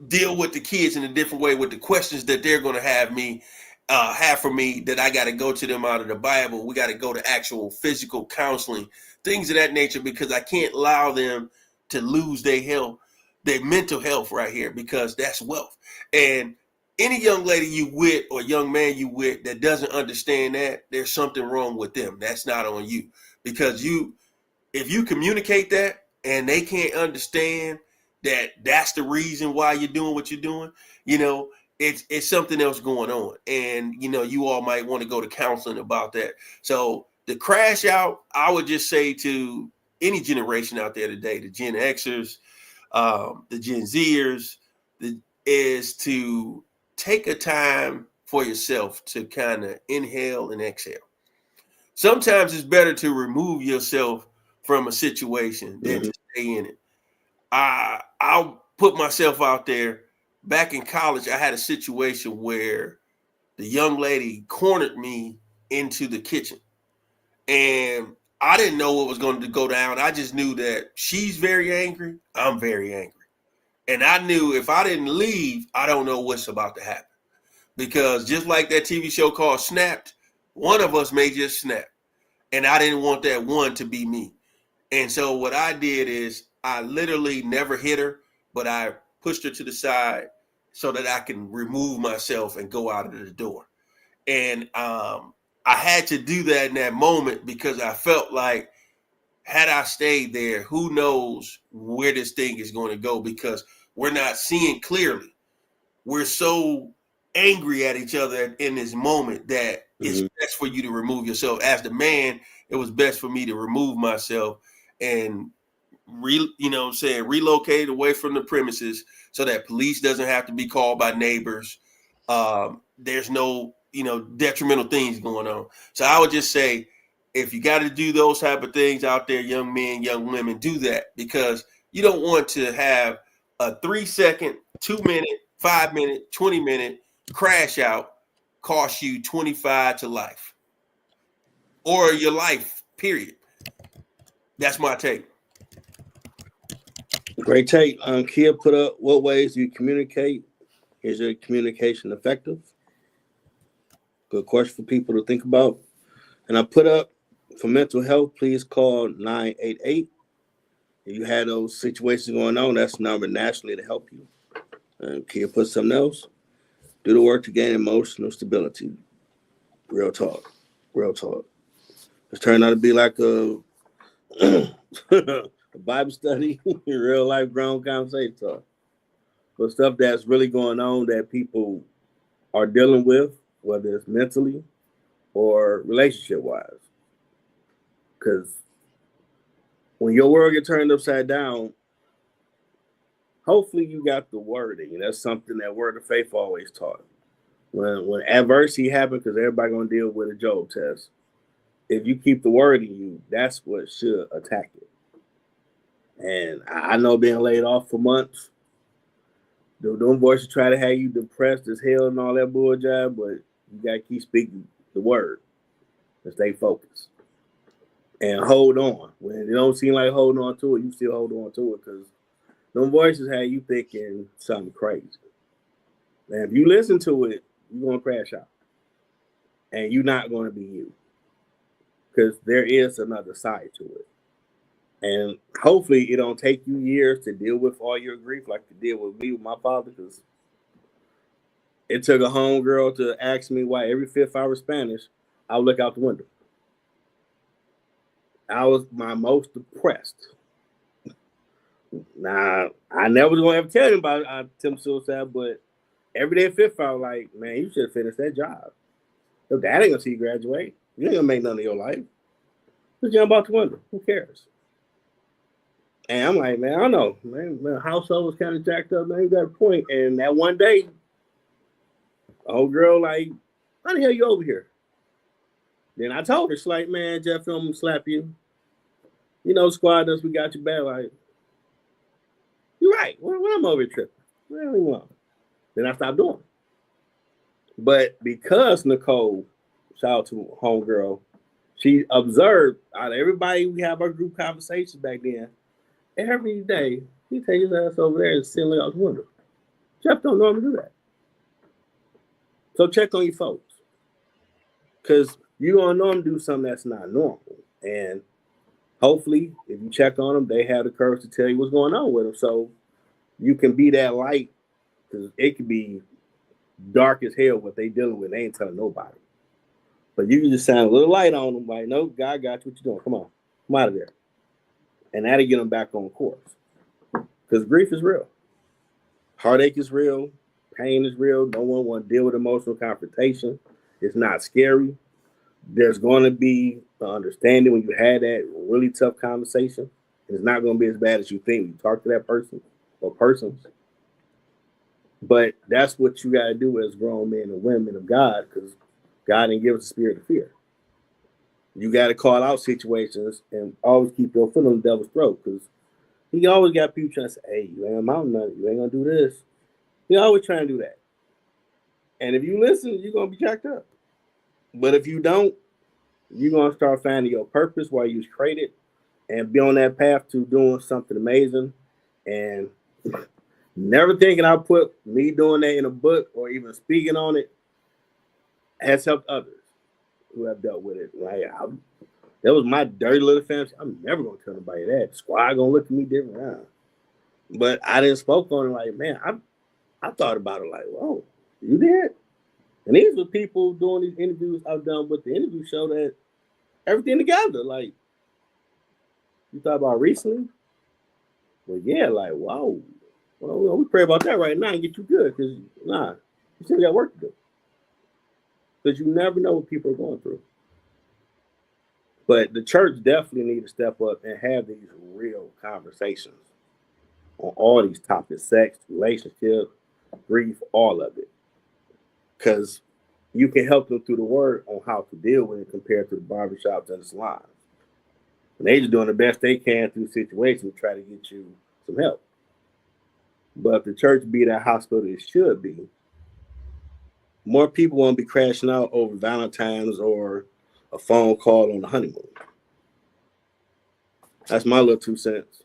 deal with the kids in a different way with the questions that they're going to have for me that I got to go to them out of the Bible. We got to go to actual physical counseling, things of that nature, because I can't allow them to lose their health, their mental health right here, because that's wealth. And any young lady you with or young man you with that doesn't understand that, there's something wrong with them. That's not on you. Because if you communicate that and they can't understand that that's the reason why you're doing what you're doing, it's something else going on. And, you all might want to go to counseling about that. So the crash out, I would just say to any generation out there today, the Gen Xers, the Gen Zers, is to take a time for yourself to kind of inhale and exhale. Sometimes it's better to remove yourself from a situation than to stay in it. I'll put myself out there. Back in college, I had a situation where the young lady cornered me into the kitchen. And I didn't know what was going to go down. I just knew that she's very angry. I'm very angry. And I knew if I didn't leave, I don't know what's about to happen. Because just like that TV show called Snapped, one of us may just snap. And I didn't want that one to be me. And so what I did is I literally never hit her, but I pushed her to the side so that I can remove myself and go out of the door. And I had to do that in that moment because I felt like, had I stayed there, who knows where this thing is going to go, because we're not seeing clearly. We're so angry at each other in this moment that it's best for you to remove yourself. As the man, it was best for me to remove myself and relocate away from the premises so that police doesn't have to be called by neighbors. There's no, detrimental things going on. So I would just say, if you got to do those type of things out there, young men, young women, do that, because you don't want to have a 3-second, 2-minute, 5-minute, 20-minute crash out cost you 25 to life or your life, period. That's my take. Great take. Kia put up, what ways do you communicate? Is your communication effective? Good question for people to think about. And I put up, for mental health, please call 988. If you had those situations going on, that's the number nationally to help you. And Kia put something else. Do the work to gain emotional stability. Real talk. Real talk. It's turned out to be like a Bible study, real life grown conversation talk. But stuff that's really going on that people are dealing with, whether it's mentally or relationship wise. Because when your world gets turned upside down, hopefully you got the wording. And that's something that Word of Faith always taught. When adversity happens, because everybody gonna deal with a Job test. If you keep the word in you, that's what should attack it. And I know being laid off for months, them voices try to have you depressed as hell and all that bull jive, but you gotta keep speaking the word and stay focused. And hold on. When it don't seem like holding on to it, you still hold on to it, because them voices have you thinking something crazy. And if you listen to it, you're gonna crash out. And you're not gonna be you. Because there is another side to it. And hopefully it don't take you years to deal with all your grief like it did with me with my father, because it took a homegirl to ask me why every fifth hour Spanish, I would look out the window. I was my most depressed. Now, I never was going to ever tell him about attempt suicide, but every day fifth hour, like, man, you should have finished that job. Your dad ain't going to see you graduate. You ain't going to make none of your life. Just jump out the window. Who cares? And I'm like, man, I don't know. Man, my household was kind of jacked up. Man, you got a point. And that one day, the old girl, like, how the hell you over here? Then I told her, she's like, man, Jeff, I'm going to slap you. You know, squad us, we got you back. Like, you're right. When I'm over here tripping. Really want. Then I stopped doing it. But because Nicole, shout out to homegirl, she observed out of everybody, we have our group conversations back then. Every day, he takes his ass over there and sitting out the window. Jeff don't normally do that. So check on your folks. Because you're going to know them do something that's not normal. And hopefully, if you check on them, they have the courage to tell you what's going on with them. So you can be that light, because it could be dark as hell what they dealing with. They ain't telling nobody. But you can just shine a little light on them, like, no, God got you. What you doing? Come on. Come out of there. And that'll get them back on course. Because grief is real. Heartache is real. Pain is real. No one want to deal with emotional confrontation. It's not scary. There's going to be an understanding when you had that really tough conversation. It's not going to be as bad as you think when you talk to that person or persons. But that's what you got to do as grown men and women of God, because God didn't give us a spirit of fear. You got to call out situations and always keep your foot on the devil's throat, because he always got people trying to say, hey, you ain't mountain nothing. You ain't going to do this. He always trying to do that. And if you listen, you're going to be jacked up. But if you don't, you're going to start finding your purpose while you was created and be on that path to doing something amazing. And never thinking I'll put me doing that in a book or even speaking on it has helped others who have dealt with it. Like, that was my dirty little family. I'm never going to tell nobody that. Squad going to look at me different now. But I didn't spoke on it like, man, I thought about it like, whoa, you did? And these were people doing these interviews I've done with the interview show that everything together. Like, You thought about recently? Well, yeah, like, wow. Well, we pray about that right now and get you good, because you still got work to do. Because you never know what people are going through. But the church definitely need to step up and have these real conversations on all these topics: sex, relationship, grief, all of it. Because you can help them through the word on how to deal with it compared to the barbershops and the salons. And they just doing the best they can through situations to try to get you some help. But if the church be that hospital it should be, more people won't be crashing out over Valentine's or a phone call on the honeymoon. That's my little 2 cents.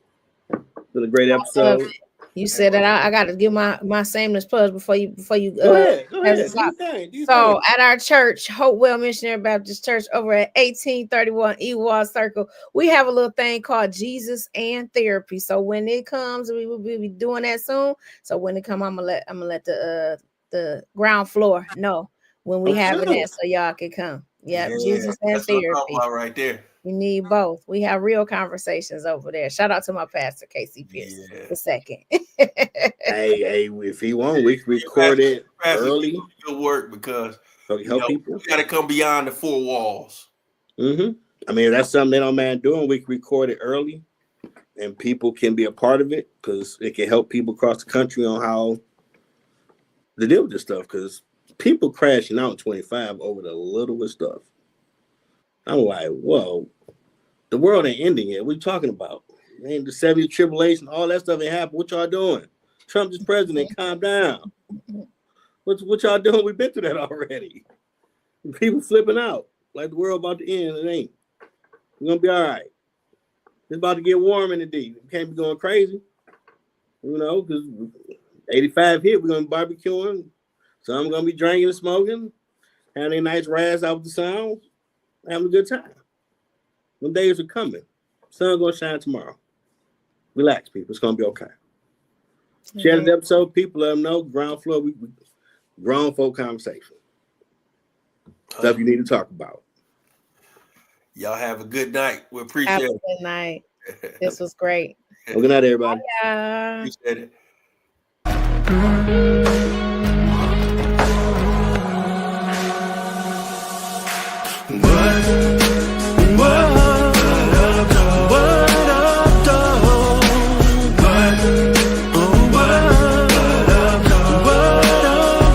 It's been a great episode. You said that I got to give my shameless plug before you Go ahead. Do your thing. So at our church, Hopewell Missionary Baptist Church, over at 1831 Ewald Circle, we have a little thing called Jesus and Therapy. So when it comes, we will be doing that soon. So when it comes, I'm gonna let the ground floor know when we having that, so y'all can come. Yep, yeah, Jesus and that's Therapy. What I'm talking about right there. We need both. We have real conversations over there. Shout out to my pastor, Casey Pierce, the second. hey, if he won't, we record it early. Good work, because help people. You got to come beyond the four walls. Mm-hmm. I mean, if that's something they don't mind doing, we can record it early, and people can be a part of it, because it can help people across the country on how to deal with this stuff. Because people crashing out in 25 over the littlest stuff. I'm like, whoa, the world ain't ending yet. What are you talking about? Man, the 70 tribulation, all that stuff ain't happened. What y'all doing? Trump is president. Calm down. What y'all doing? We've been through that already. People flipping out like the world about to end. It ain't. We're gonna be all right. It's about to get warm in the D. We can't be going crazy, because 85 hit. We're gonna be barbecuing. Some gonna be drinking and smoking, having a nice razz out with the sound. Having a good time. Them days are coming. Sun gonna shine tomorrow. Relax, people. It's gonna be okay. Share this episode. People let them know. Ground floor. We grown folk conversation. Stuff you need to talk about. Y'all have a good night. We appreciate it. Good night. This was great. Well, good night, everybody. Bye. Appreciate it. What?